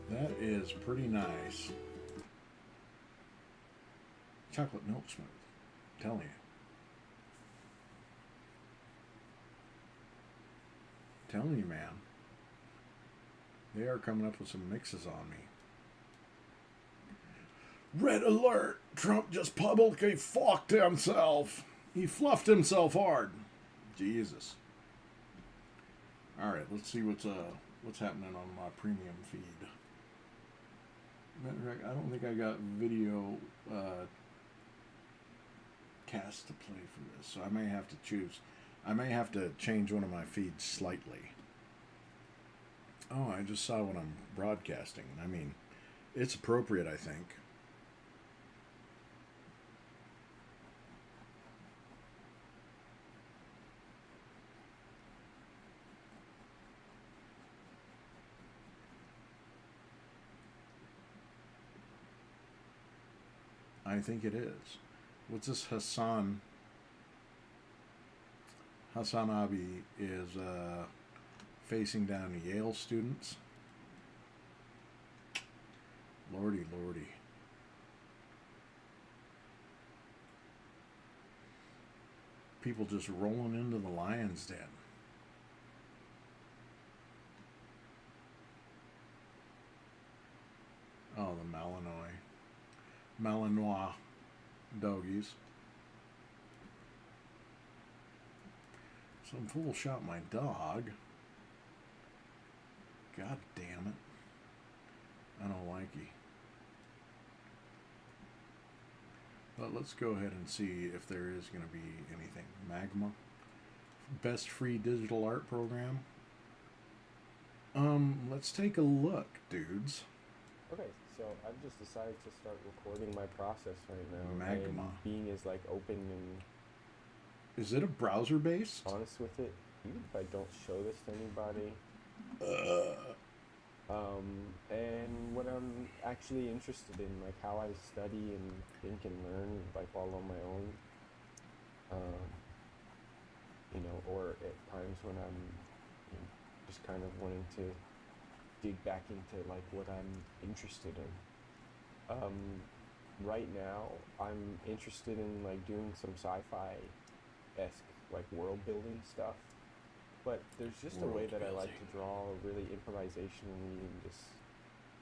That is pretty nice. Chocolate milk smooth. I'm telling you. Telling you, man. They are coming up with some mixes on me. Red alert! Trump just publicly fucked himself. He fluffed himself hard. Jesus. All right, let's see what's happening on my premium feed. Matter of fact, I don't think I got video cast to play for this, so I may have to choose. I may have to change one of my feeds slightly. Oh, I just saw what I'm broadcasting. I mean, it's appropriate, I think. I think it is. What's this Hassan? Hassan Abi is facing down Yale students. Lordy, lordy. People just rolling into the lion's den. Oh, the Malinois doggies. Some fool shot my dog. God damn it. I don't like it. But let's go ahead and see if there is going to be anything. Magma. Best free digital art program. Let's take a look, dudes. Okay, so I've just decided to start recording my process right now. Magma. And being as like open and Is it a browser based? honest with it, even if I don't show this to anybody. And what I'm actually interested in, like how I study and think and learn, like all on my own. Or at times when I'm just kind of wanting to dig back into like what I'm interested in. Right now, I'm interested in like doing some sci-fi-esque like world building stuff. But there's just a way that I like to draw really improvisationally and just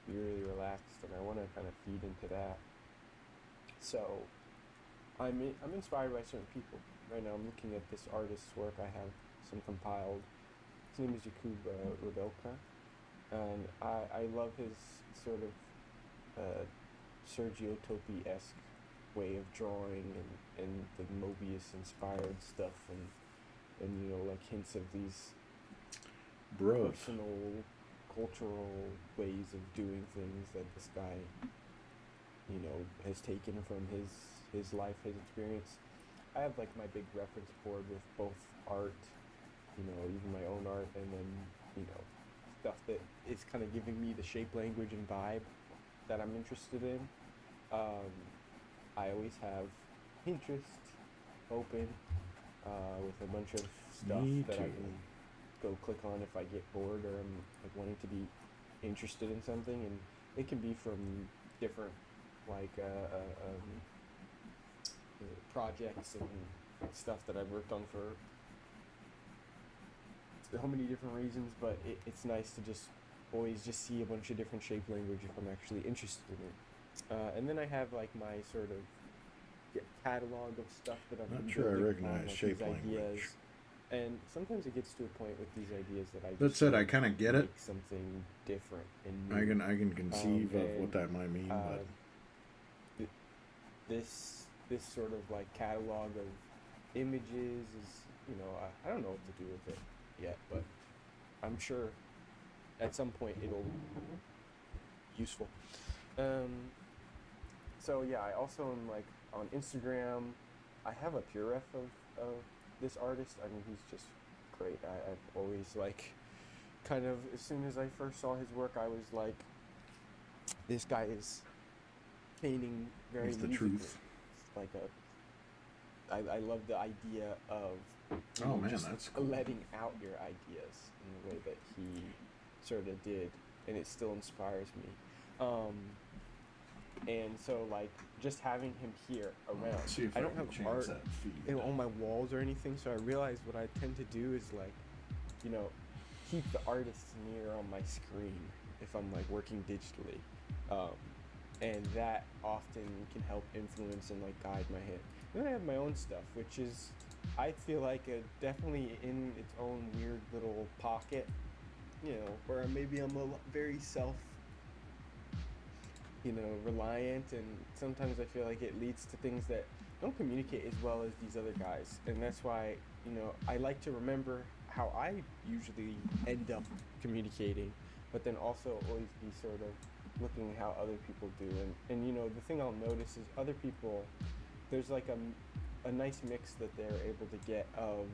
be really relaxed, and I want to kind of feed into that. So I'm inspired by certain people. Right now I'm looking at this artist's work. I have some compiled. His name is Jakub Rebelka, and I love his sort of Sergio Topi-esque way of drawing and the Mobius-inspired stuff and like hints of these personal, cultural ways of doing things that this guy, has taken from his life, his experience. I have like my big reference board with both art, even my own art, and then, stuff that is kind of giving me the shape, language, and vibe that I'm interested in. I always have Pinterest open with a bunch of stuff that I can go click on if I get bored or I'm like wanting to be interested in something, and it can be from different like projects and stuff that I've worked on for so many different reasons, but it's nice to just always just see a bunch of different shape language if I'm actually interested in it. And then I have like my sort of catalog of stuff that I'm not sure I recognize like shape these language. ideas. And sometimes it gets to a point with these ideas that I That said, I kind of get it. make something different and I new. can conceive of what and, that might mean, but this sort of like catalog of images is, I don't know what to do with it yet, but I'm sure at some point it'll be useful. So yeah, I also am like on Instagram. I have a pure ref of this artist. I mean, he's just great. I've always like kind of, as soon as I first saw his work, I was like, this guy is painting very He's the musically. truth. It's like I love the idea of just that's cool. letting out your ideas in the way that he sort of did, and it still inspires me. And so like just having him here around. Let's see if I don't can have change art that feed. on my walls or anything, so I realized what I tend to do is like, keep the artist near on my screen if I'm like working digitally. And that often can help influence and like guide my hand. Then I have my own stuff, which is, I feel like definitely in its own weird little pocket, where maybe I'm very reliant, and sometimes I feel like it leads to things that don't communicate as well as these other guys. And that's why, I like to remember how I usually end up communicating, but then also always be sort of looking at how other people do. And the thing I'll notice is other people, there's like a nice mix that they're able to get of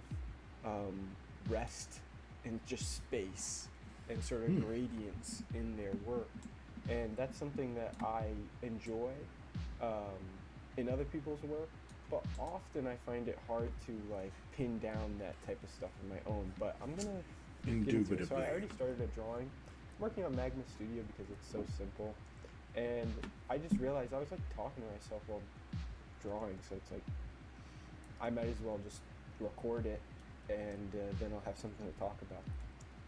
rest and just space and sort of gradients in their work. And that's something that I enjoy. in other people's work, but often I find it hard to like pin down that type of stuff on my own. But I'm gonna get into it. So I already started a drawing. I'm working on Magma Studio because it's so simple, and I just realized I was like talking to myself while drawing. So it's like I might as well just record it, and then I'll have something to talk about.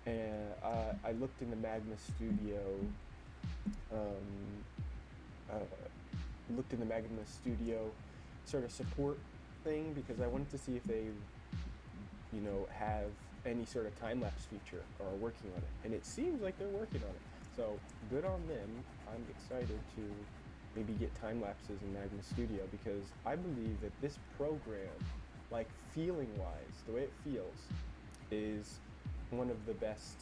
And I looked in the Magma Studio. Looked in the Magma Studio sort of support thing because I wanted to see if they, you know, have any sort of time-lapse feature or are working on it. And it seems like they're working on it. So good on them. I'm excited to maybe get time-lapses in Magma Studio because I believe that this program, like feeling-wise, the way it feels, is one of the best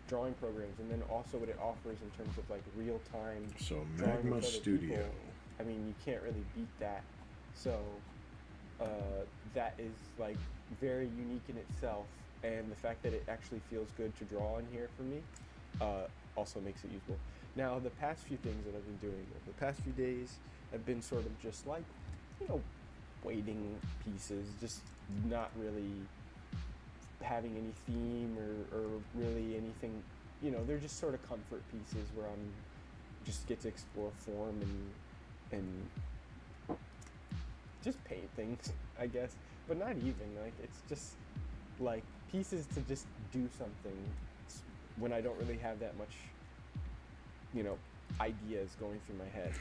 drawing programs, and then also what it offers in terms of like real-time So drawing Magma with other Studio. people. I mean, you can't really beat that. So that is like very unique in itself, and the fact that it actually feels good to draw in here for me also makes it usable. Now, the past few things that I've been doing, the past few days have been sort of just like, you know, waiting pieces, just not really having any theme or really anything, you know, they're just sort of comfort pieces where I'm just get to explore form and just paint things, I guess, but not even, like, it's just like pieces to just do something when I don't really have that much, you know, ideas going through my head.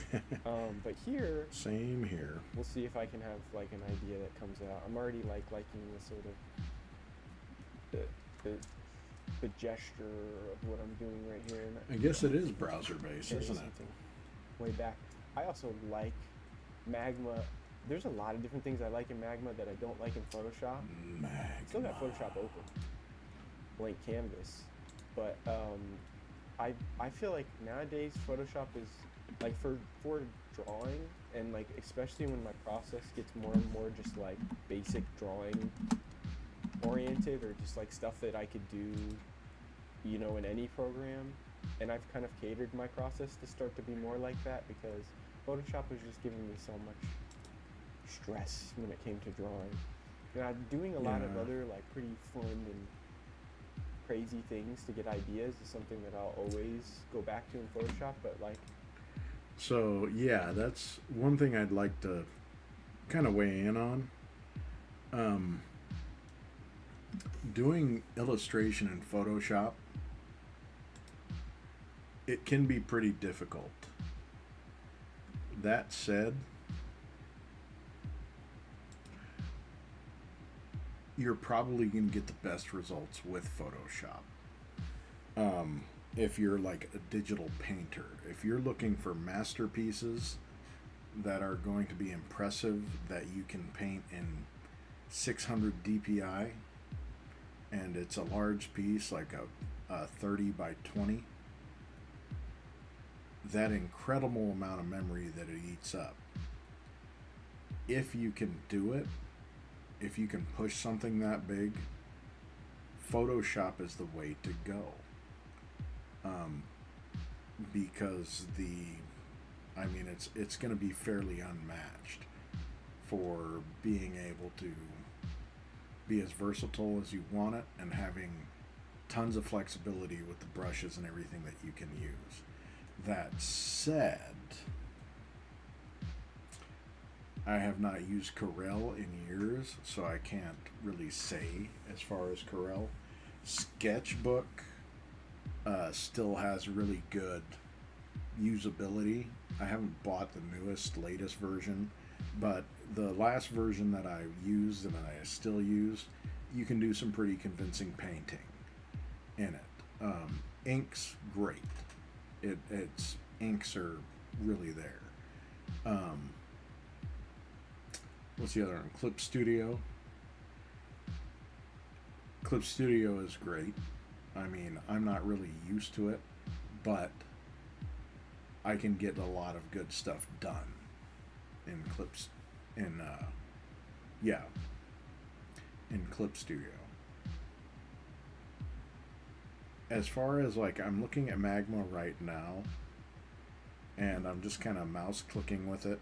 But here, same here. We'll see if I can have like an idea that comes out. I'm already like liking the sort of the gesture of what I'm doing right here. I guess it is browser based, isn't it? Way back. I also like Magma. There's a lot of different things I like in Magma that I don't like in Photoshop. I still got Photoshop open, blank canvas, but I feel like nowadays Photoshop is like for drawing, and like especially when my process gets more and more just like basic drawing oriented, or just like stuff that I could do, you know, in any program. And I've kind of catered my process to start to be more like that because Photoshop was just giving me so much stress when it came to drawing. And I'm doing a lot of other like pretty fun and crazy things to get ideas is something that I'll always go back to in Photoshop, but like, so yeah, that's one thing I'd like to kind of weigh in on. Doing illustration in Photoshop, it can be pretty difficult. That said, you're probably going to get the best results with Photoshop. If you're like a digital painter, if you're looking for masterpieces that are going to be impressive, that you can paint in 600 DPI, and it's a large piece, like a 30 by 20, that incredible amount of memory that it eats up, if you can do it, if you can push something that big, Photoshop is the way to go. Because I mean, it's going to be fairly unmatched for being able to be as versatile as you want it and having tons of flexibility with the brushes and everything that you can use. That said, I have not used Corel in years, so I can't really say as far as Corel. Sketchbook still has really good usability. I haven't bought the newest, latest version, but the last version that I used and I still use, you can do some pretty convincing painting in it. Ink's great. Its inks are really there. What's the other one? Clip Studio. Clip Studio is great. I mean, I'm not really used to it, but I can get a lot of good stuff done in Clips, in Clip Studio. As far as like, I'm looking at Magma right now, and I'm just kind of mouse clicking with it.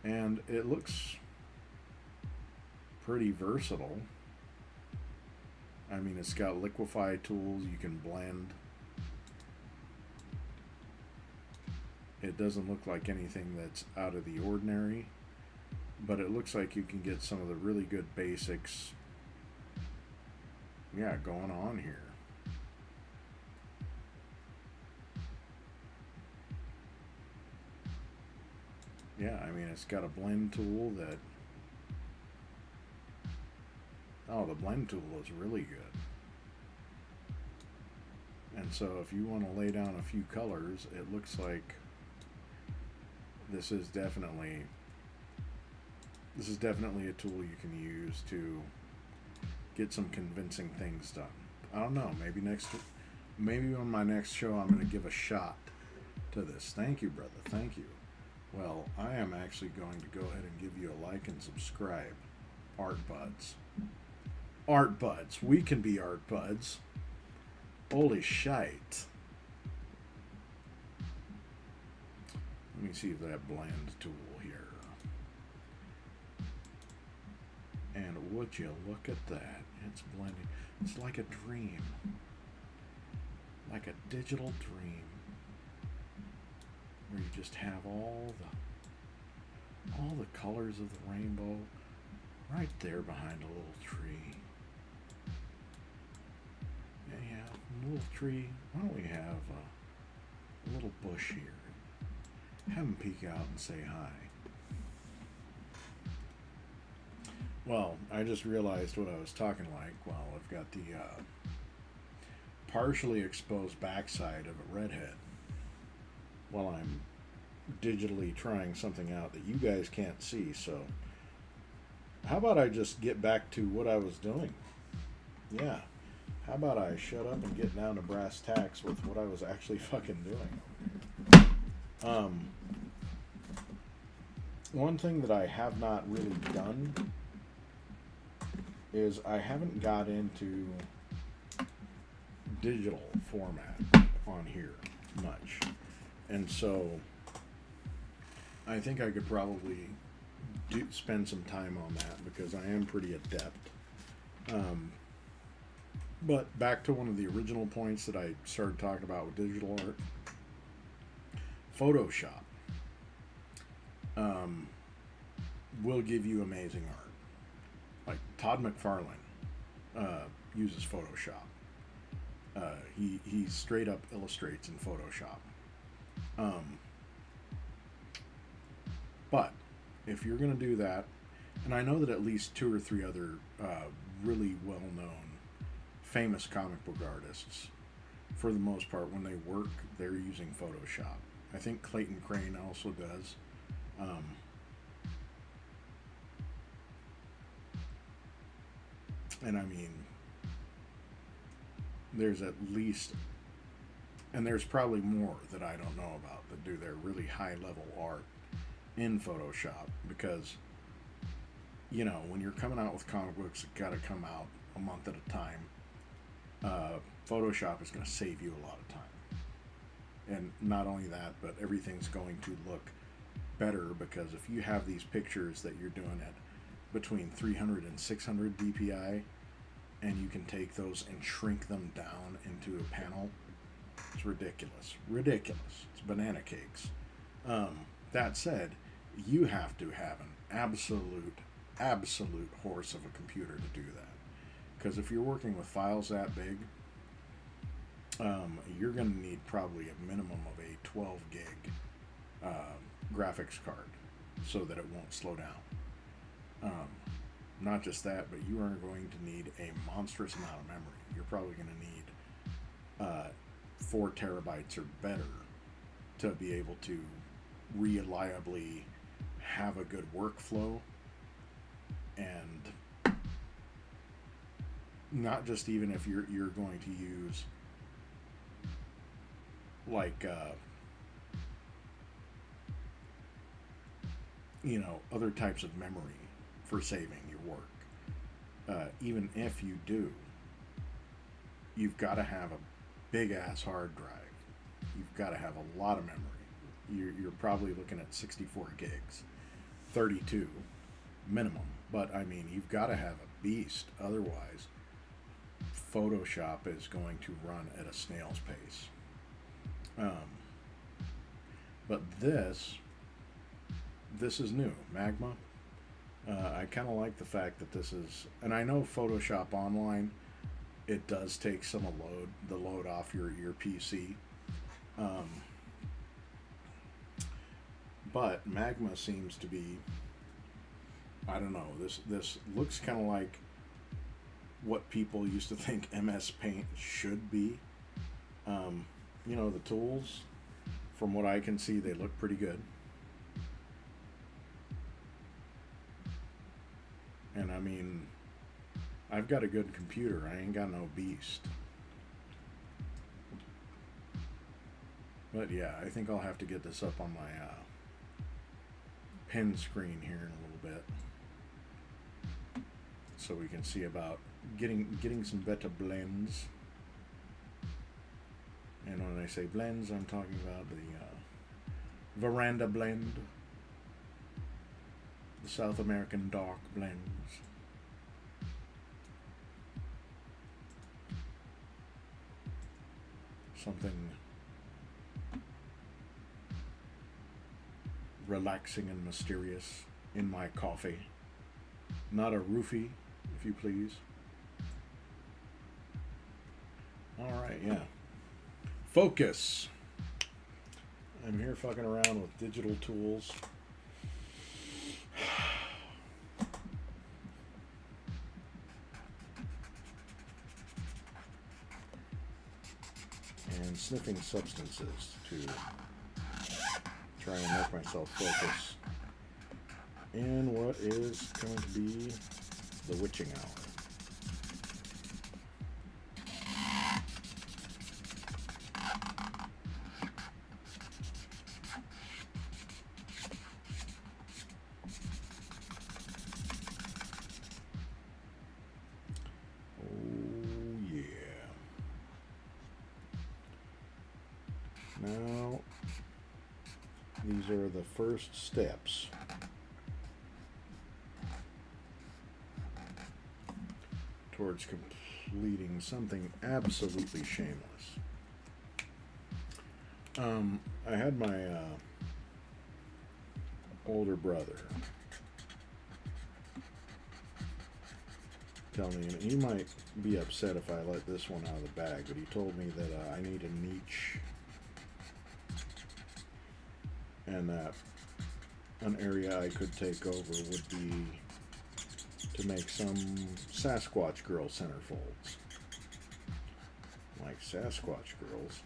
And it looks pretty versatile. I mean, it's got liquefy tools, you can blend. It doesn't look like anything that's out of the ordinary, but it looks like you can get some of the really good basics, yeah, going on here. Yeah, I mean, it's got a blend tool that, oh, the blend tool is really good. And so if you want to lay down a few colors, it looks like this is definitely a tool you can use to get some convincing things done. I don't know, maybe on my next show I'm going to give a shot to this. Thank you, brother. Thank you. Well, I am actually going to go ahead and give you a like and subscribe. Art Buds. Art Buds. We can be Art Buds. Holy shite. Let me see if that blend tool here. And would you look at that? It's blending. It's like a dream. Like a digital dream. Where you just have all the colors of the rainbow right there behind a little tree. Yeah, a little tree. Why don't we have a little bush here? Have them peek out and say hi. Well, I just realized what I was talking like. Well, I've got the partially exposed backside of a redhead while I'm digitally trying something out that you guys can't see. So how about I just get back to what I was doing? Yeah. How about I shut up and get down to brass tacks with what I was actually fucking doing? One thing that I have not really done is I haven't got into digital format on here much. And so I think I could probably spend some time on that because I am pretty adept. But back to one of the original points that I started talking about with digital art. Photoshop will give you amazing art. Like Todd McFarlane uses Photoshop. He straight up illustrates in Photoshop. But if you're going to do that, and I know that at least 2 or 3 other really well-known, famous comic book artists, for the most part, when they work, they're using Photoshop. I think Clayton Crane also does. And I mean, there's at least, and there's probably more that I don't know about that do their really high-level art in Photoshop, because, you know, when you're coming out with comic books that got to come out a month at a time, Photoshop is going to save you a lot of time. And not only that, but everything's going to look better, because if you have these pictures that you're doing at between 300 and 600 DPI, and you can take those and shrink them down into a panel, it's ridiculous. Ridiculous. It's banana cakes. That said, you have to have an absolute horse of a computer to do that. Because if you're working with files that big, you're going to need probably a minimum of a 12 gig graphics card so that it won't slow down. Not just that, but you are going to need a monstrous amount of memory. You're probably going to need 4 terabytes or better to be able to reliably have a good workflow, and not just even if you're going to use like you know, other types of memory for saving your work. Even if you do, you've got to have a big ass hard drive. You've got to have a lot of memory. You're probably looking at 64 gigs, 32 minimum. But I mean, you've got to have a beast, otherwise Photoshop is going to run at a snail's pace. But this is new. Magma. I kind of like the fact that this is, and I know Photoshop Online, it does take some of the load off your PC. But Magma seems to be, I don't know, this looks kind of like what people used to think MS Paint should be. You know, the tools, from what I can see, they look pretty good. And I mean, I've got a good computer. I ain't got no beast. But yeah, I think I'll have to get this up on my pen screen here in a little bit, so we can see about getting some better blends. And when I say blends, I'm talking about the Veranda blend, the South American dark blends. Something relaxing and mysterious in my coffee. Not a roofie, if you please. Alright, yeah. Focus. I'm here fucking around with digital tools. And sniffing substances to try and make myself focus in what is going to be the witching hour. Now, these are the first steps towards completing something absolutely shameless. I had my older brother tell me, and he might be upset if I let this one out of the bag, but he told me that I need a niche, and that an area I could take over would be to make some Sasquatch girl centerfolds. Like Sasquatch girls.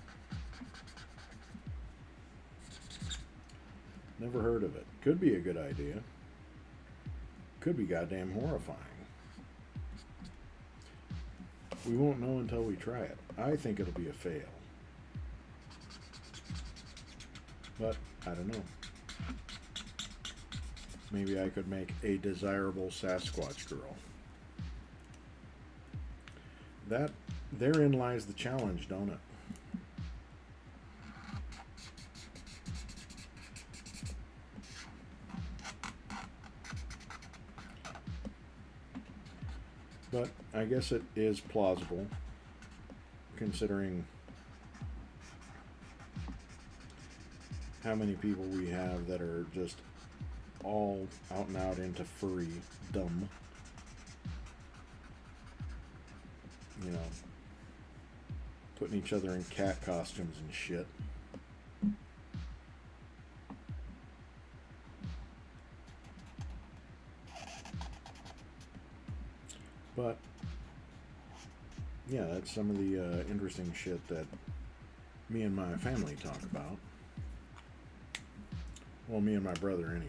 Never heard of it. Could be a good idea. Could be goddamn horrifying. We won't know until we try it. I think it'll be a fail. But I don't know. Maybe I could make a desirable Sasquatch girl. Therein lies the challenge, don't it? But I guess it is plausible, considering how many people we have that are just all out and out into furry dumb. You know, putting each other in cat costumes and shit. But yeah, that's some of the interesting shit that me and my family talk about. Well, me and my brother anyway.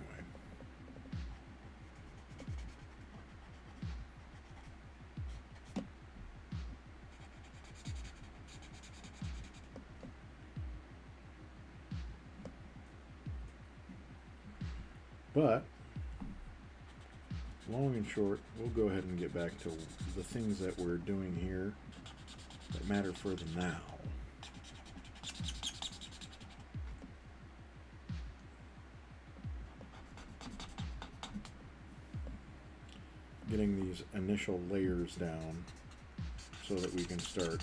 But long and short, we'll go ahead and get back to the things that we're doing here that matter for the now. getting these initial layers down so that we can start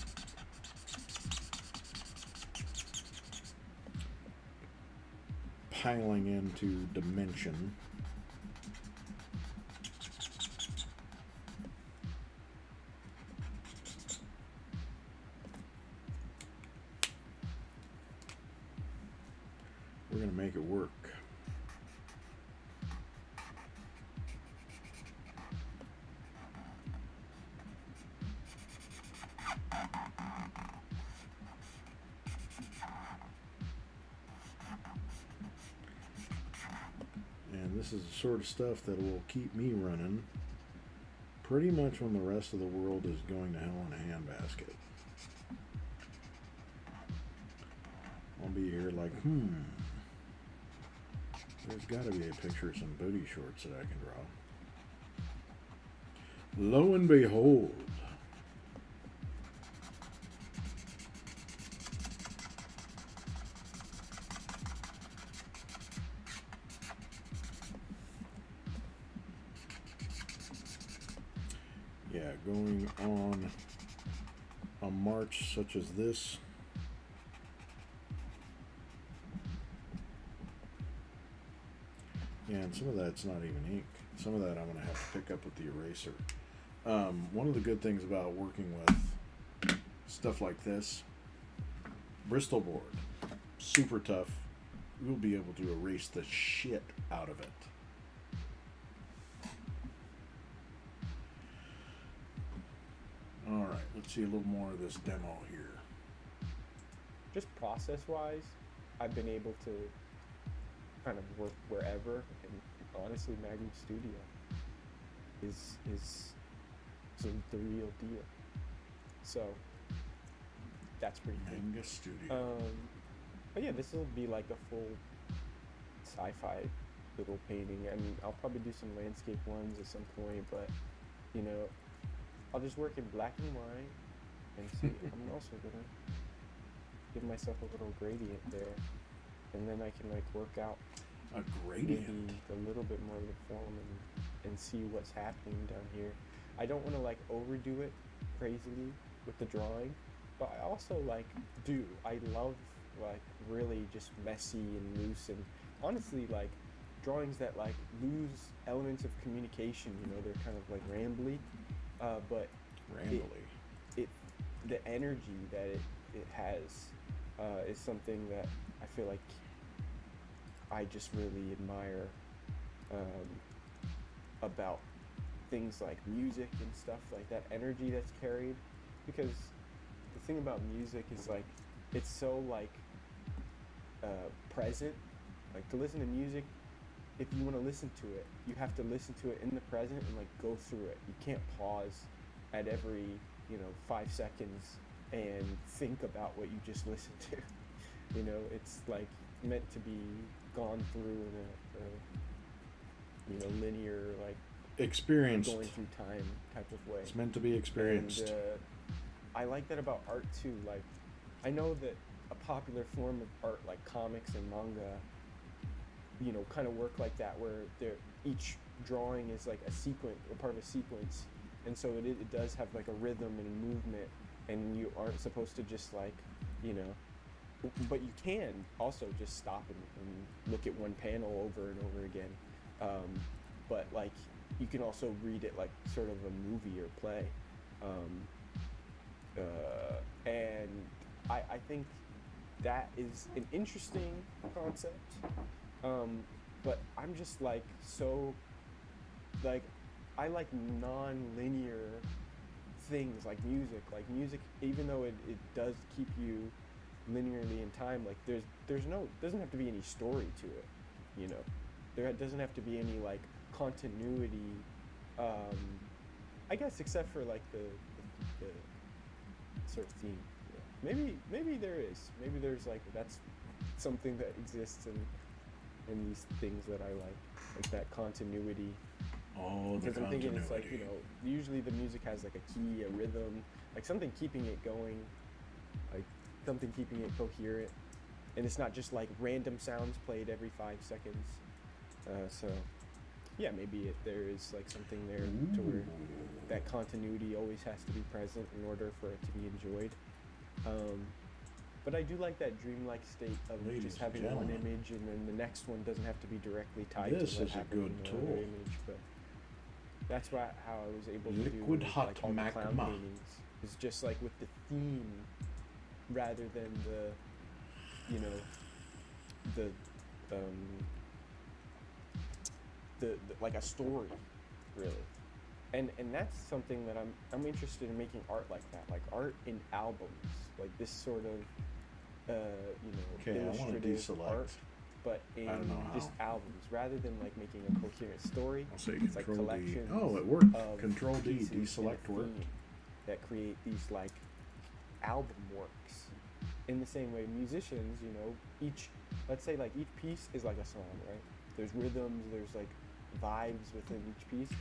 piling into dimension. We're going to make it work. And this is the sort of stuff that will keep me running pretty much when the rest of the world is going to hell in a handbasket. I'll be here like, there's got to be a picture of some booty shorts that I can draw. Lo and behold. Yeah, going on a march such as this, yeah, and some of that's not even ink. Some of that I'm going to have to pick up with the eraser. One of the good things about working with stuff like this, Bristol board, super tough. You'll be able to erase the shit out of it. All right, let's see a little more of this demo here. Just process-wise, I've been able to kind of work wherever, and honestly, Magnum Studio is the real deal. So that's pretty cool. Magnum Studio. But yeah, this will be like a full sci-fi little painting. I mean, I'll probably do some landscape ones at some point, but you know, I'll just work in black and white and see. I'm also gonna give myself a little gradient there, and then I can like work out a gradient, maybe a little bit more of the form and see what's happening down here. I don't want to like overdo it crazily with the drawing, but I also like I love like really just messy and loose, and honestly like drawings that like lose elements of communication. You know, they're kind of like rambly, but the energy that it has is something that I feel like I just really admire about things like music and stuff like that, energy that's carried. Because the thing about music is like it's so like present. Like to listen to music, if you want to listen to it, you have to listen to it in the present and like go through it. You can't pause at every 5 seconds and think about what you just listened to. You know, it's like meant to be gone through in a linear, like experienced, going through time type of way. It's meant to be experienced. And, I like that about art too. Like, I know that a popular form of art, like comics and manga, kind of work like that, where each drawing is like a sequence, or part of a sequence, and so it does have like a rhythm and a movement, and you aren't supposed to just like, but you can also just stop and look at one panel over and over again. But like, you can also read it like sort of a movie or play. And I think that is an interesting concept. But I'm just like, so like, I like non-linear things like music. Like music, even though it does keep you linearly in time, like doesn't have to be any story to it, there doesn't have to be any like continuity, I guess, except for like the sort of theme. Maybe there is, maybe there's like, that's something that exists in these things that I like that continuity. Oh, the because I'm thinking it's like, continuity. usually the music has like a key, a rhythm, like something keeping it going, like something keeping it coherent, and it's not just like random sounds played every 5 seconds. So yeah, maybe there is like something there to where that continuity always has to be present in order for it to be enjoyed. But I do like that dreamlike state of Ladies just and having one gentlemen, image and then the next one doesn't have to be directly tied this to what is a happened good in the tool. other image. But that's how I was able to Liquid do hot like all the clown magma. paintings. It's just like with the theme rather than the like a story, really. And that's something that I'm interested in, making art like that, like art in albums, like this sort of Okay, I want to illustrative deselect. art, but in I don't know just how. albums rather than like making a coherent story. I'll say It's like Control D. collections. Oh, it worked. Of Control D, pieces in a deselect worked. theme that create these like album works. In the same way, musicians, let's say like each piece is like a song, right? There's rhythms, there's like vibes within each piece.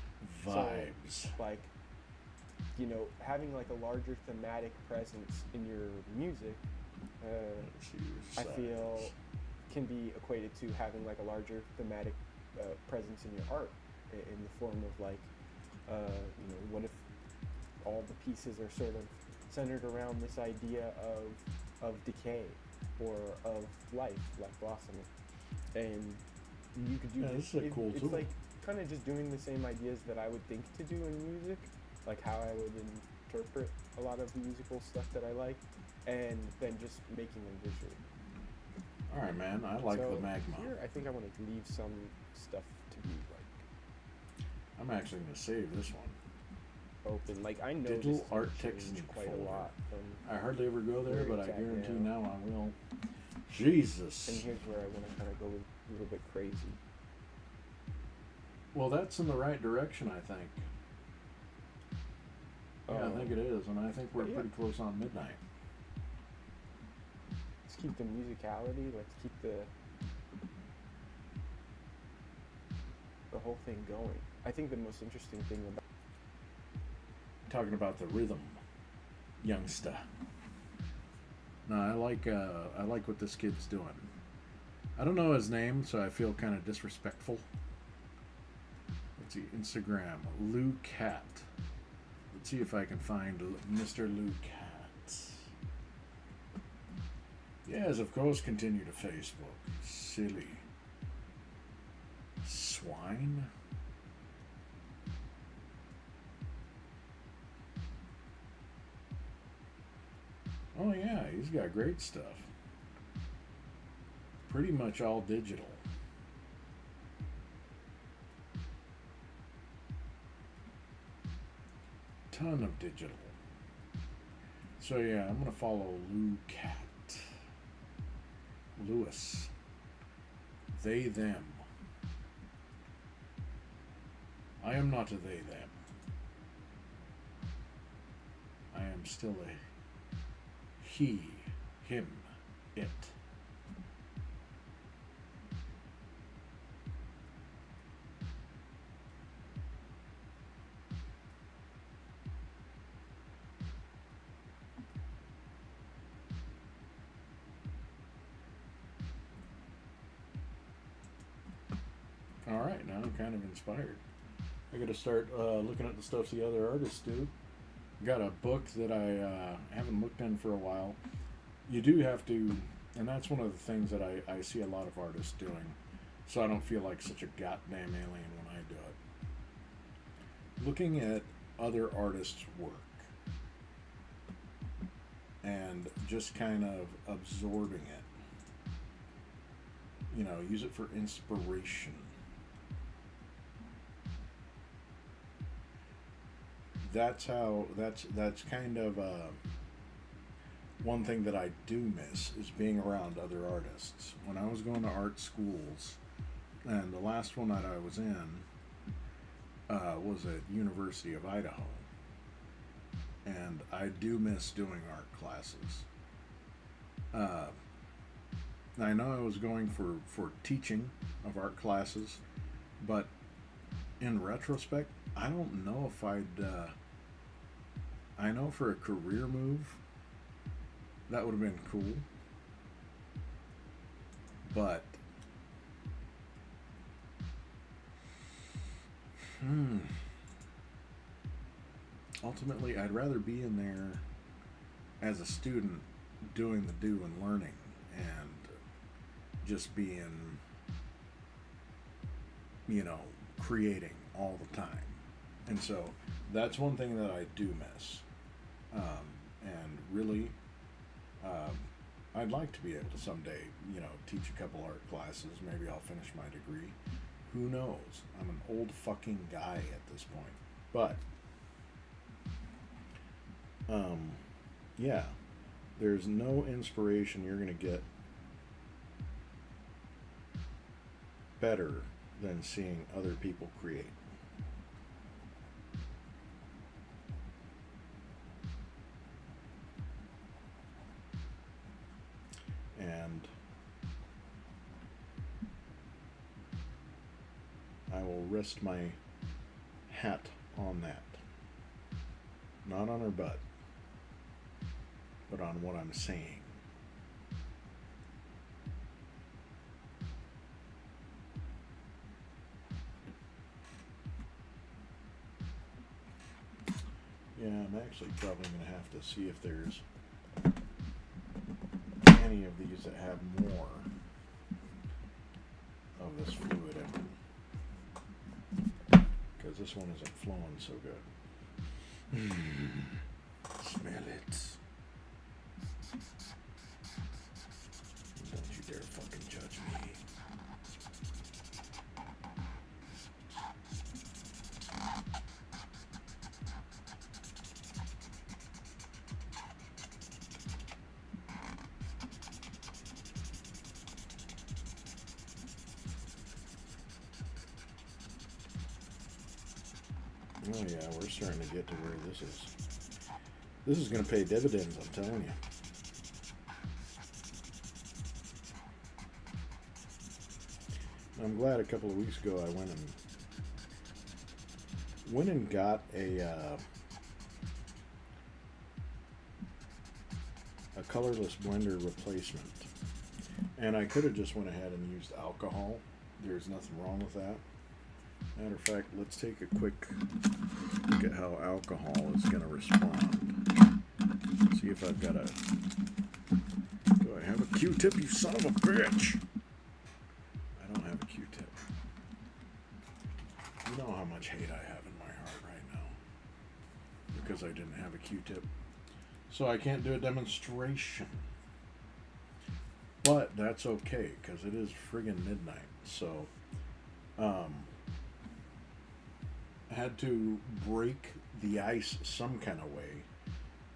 Vibes. So, like, having like a larger thematic presence in your music, I feel can be equated to having like a larger thematic presence in your art, in the form of like, what if all the pieces are sort of centered around this idea of decay or of life, like blossoming, and you could do this is a cool it's tool. like kind of just doing the same ideas that I would think to do in music, like how I would interpret a lot of musical stuff that I like, and then just making them visually. All right, man. I like So the magma. here, I think I want to leave some stuff to be like I'm actually going to save this one. open. Like I know Digital this is art changed technique quite folder. a lot from I hardly ever go there, where but I it's at guarantee now. now I will. Jesus. And here's where I want to kind of go a little bit crazy. Well, that's in the right direction, I think. Yeah, I think it is, and I think we're but yeah. pretty close on midnight. Let's keep the musicality. Let's keep the whole thing going. I think the most interesting thing about Talking about the rhythm, youngster. No, I like what this kid's doing. I don't know his name, so I feel kind of disrespectful. Let's see, Instagram, Lou Cat. Let's see if I can find Mr. Lou Cat. Yes, of course, continue to Facebook. Silly swine. Oh yeah, he's got great stuff. Pretty much all digital. Ton of digital. So yeah, I'm gonna follow Lou Cat. Lewis. They, them. I am not a they, them. I am still a he, him, it. All right, now I'm kind of inspired. I got to start looking at the stuff the other artists do. Got a book that I haven't looked in for a while. You do have to, and that's one of the things that I see a lot of artists doing, so I don't feel like such a goddamn alien when I do it. Looking at other artists' work and just kind of absorbing it. You know, use it for inspiration. That's kind of one thing that I do miss is being around other artists. When I was going to art schools, and the last one that I was in was at University of Idaho, and I do miss doing art classes. I know I was going for teaching of art classes, but in retrospect, I don't know if I'd I know for a career move that would have been cool, but Ultimately, I'd rather be in there as a student doing the do and learning and just being, you know, creating all the time. And so that's one thing that I do miss. And really, I'd like to be able to someday, you know, teach a couple art classes. Maybe I'll finish my degree. Who knows? I'm an old fucking guy at this point. But, yeah, there's no inspiration you're going to get better than seeing other people create. And I will rest my hat on that. Not on her butt, but on what I'm saying. Yeah, I'm actually probably going to have to see if there's any of these that have more of this fluid in them. Because this one isn't flowing so good. Smell it. Don't you dare fucking judge me. Oh yeah, we're starting to get to where this is going to pay dividends, I'm telling you. I'm glad a couple of weeks ago I went and got a colorless blender replacement. And I could have just went ahead and used alcohol. There's nothing wrong with that. Matter of fact, let's take a quick look at how alcohol is going to respond. See if I've got a... Do I have a Q-tip, you son of a bitch? I don't have a Q-tip. You know how much hate I have in my heart right now. Because I didn't have a Q-tip. So I can't do a demonstration. But that's okay, because it is friggin' midnight. So, had to break the ice some kind of way.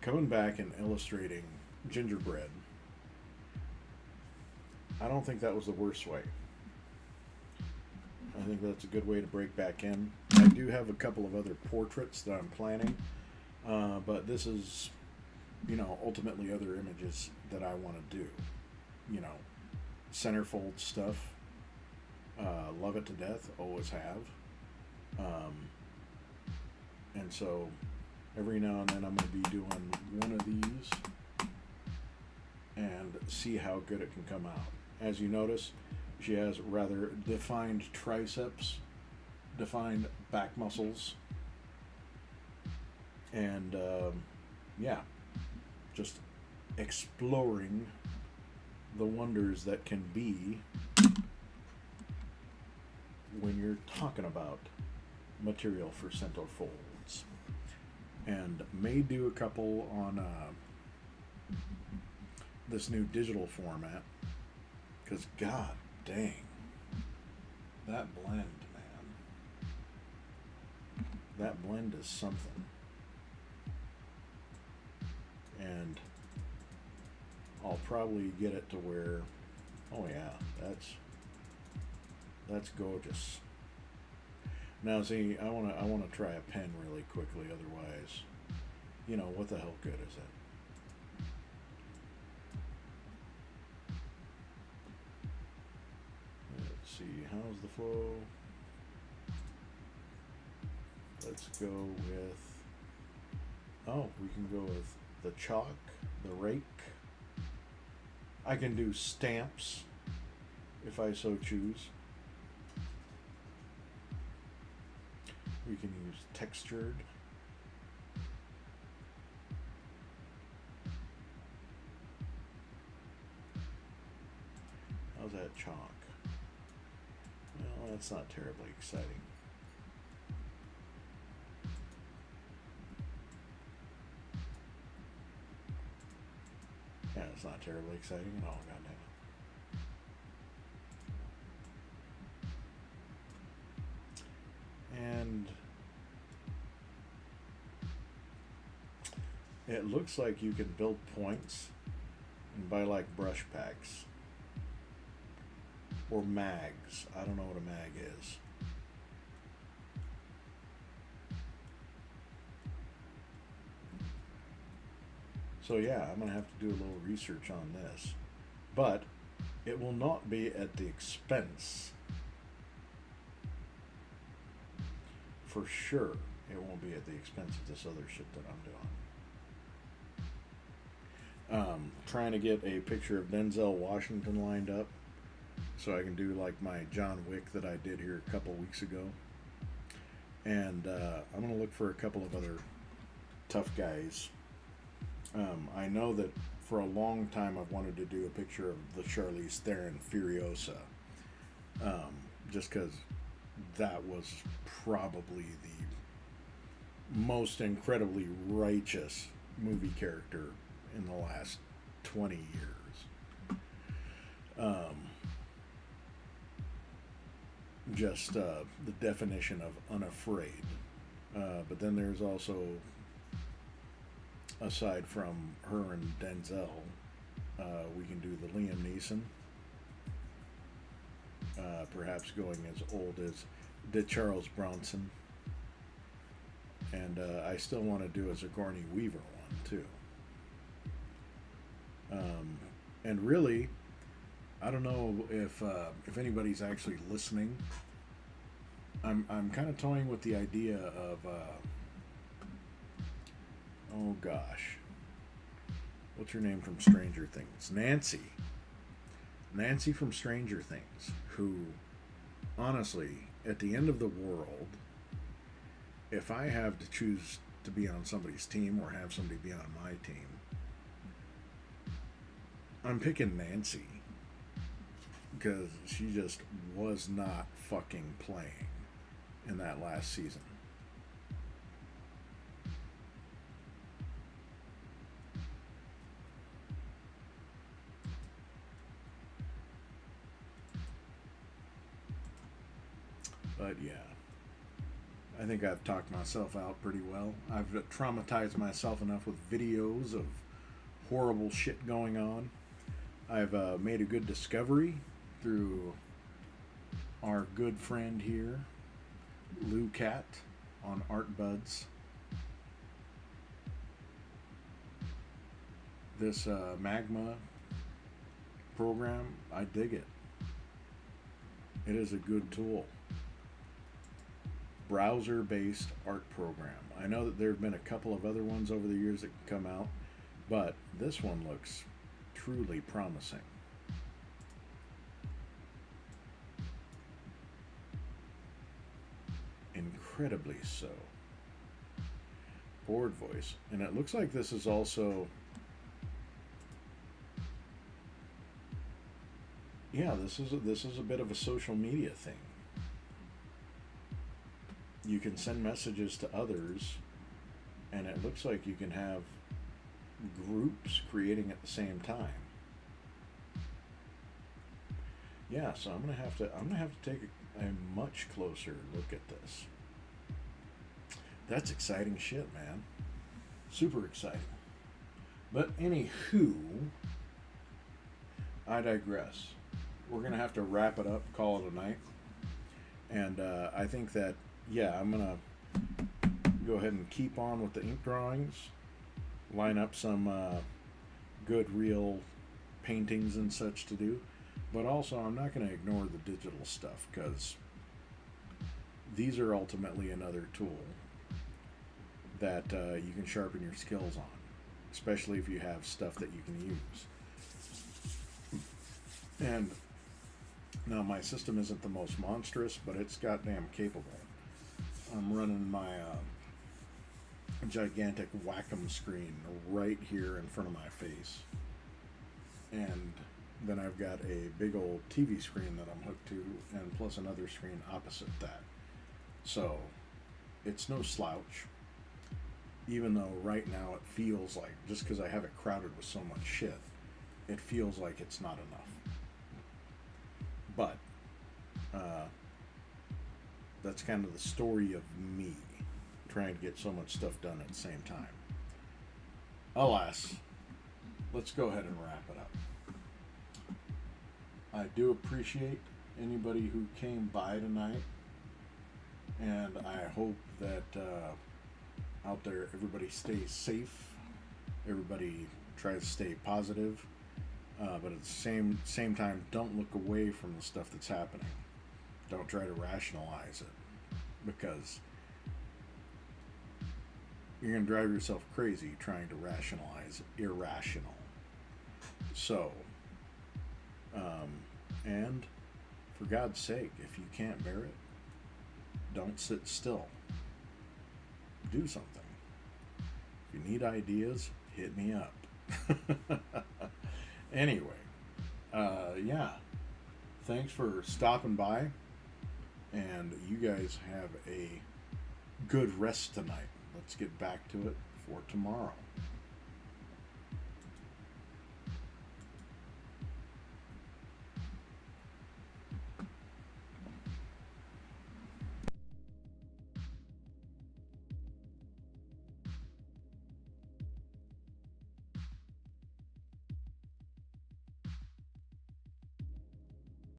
Coming back and illustrating gingerbread, I don't think that was the worst way. I think that's a good way to break back in. I do have a couple of other portraits that I'm planning, but this is, you know, ultimately other images that I want to do. You know, centerfold stuff. Love it to death, always have. And so every now and then I'm going to be doing one of these and see how good it can come out. As you notice, she has rather defined triceps, defined back muscles, and yeah, just exploring the wonders that can be when you're talking about material for centerfolds. And may do a couple on this new digital format, because god dang, that blend, man, that blend is something. And I'll probably get it to where, oh yeah, that's gorgeous. Now see, I wanna try a pen really quickly, otherwise, you know, what the hell good is it? Let's see, how's the flow? Let's go with, oh, we can go with the chalk, the rake. I can do stamps if I so choose. We can use textured. How's that chalk? Well, that's not terribly exciting. Yeah, it's not terribly exciting at all, goddamn it. And it looks like you can build points and buy like brush packs or mags. I don't know what a mag is. So yeah, I'm gonna have to do a little research on this, but it will not be at the expense. For sure, it won't be at the expense of this other shit that I'm doing. Trying to get a picture of Denzel Washington lined up so I can do like my John Wick that I did here a couple weeks ago. And I'm going to look for a couple of other tough guys. I know that for a long time I've wanted to do a picture of the Charlize Theron Furiosa. Just because that was probably the most incredibly righteous movie character in the last 20 years. Just the definition of unafraid. But then there's also, aside from her and Denzel, we can do the Liam Neeson. Perhaps going as old as the Charles Bronson. And I still want to do a Sigourney Weaver one too. And really, I don't know if anybody's actually listening. I'm kind of toying with the idea of oh gosh, what's her name from Stranger Things? Nancy from Stranger Things, who honestly, at the end of the world, if I have to choose to be on somebody's team or have somebody be on my team, I'm picking Nancy, because she just was not fucking playing in that last season. But yeah, I think I've talked myself out pretty well. I've traumatized myself enough with videos of horrible shit going on. I've made a good discovery through our good friend here, Lou Cat, on Art Buds. This magma program, I dig it. It is a good tool. Browser-based art program. I know that there have been a couple of other ones over the years that can come out, but this one looks truly promising. Incredibly so. Board voice. And it looks like this is also, yeah, this is a bit of a social media thing. You can send messages to others, and it looks like you can have groups creating at the same time. Yeah, so I'm gonna have to take a much closer look at this. That's exciting shit, man. Super exciting. But anywho, I digress. We're gonna have to wrap it up, call it a night, and I think that, yeah, I'm gonna go ahead and keep on with the ink drawings, line up some good real paintings and such to do, but also I'm not going to ignore the digital stuff, because these are ultimately another tool that you can sharpen your skills on, especially if you have stuff that you can use. And now my system isn't the most monstrous, but it's goddamn capable. I'm running my gigantic Wacom screen right here in front of my face. And then I've got a big old TV screen that I'm hooked to, and plus another screen opposite that. So it's no slouch, even though right now it feels like, just because I have it crowded with so much shit, it feels like it's not enough. But that's kind of the story of me trying to get so much stuff done at the same time. Alas, let's go ahead and wrap it up. I do appreciate anybody who came by tonight, and I hope that out there everybody stays safe, everybody tries to stay positive, but at the same time, don't look away from the stuff that's happening. Don't try to rationalize it, because you're going to drive yourself crazy trying to rationalize irrational. So, and for God's sake, if you can't bear it, don't sit still. Do something. If you need ideas, hit me up. Anyway, yeah. Thanks for stopping by, and you guys have a good rest tonight. Let's get back to it for tomorrow.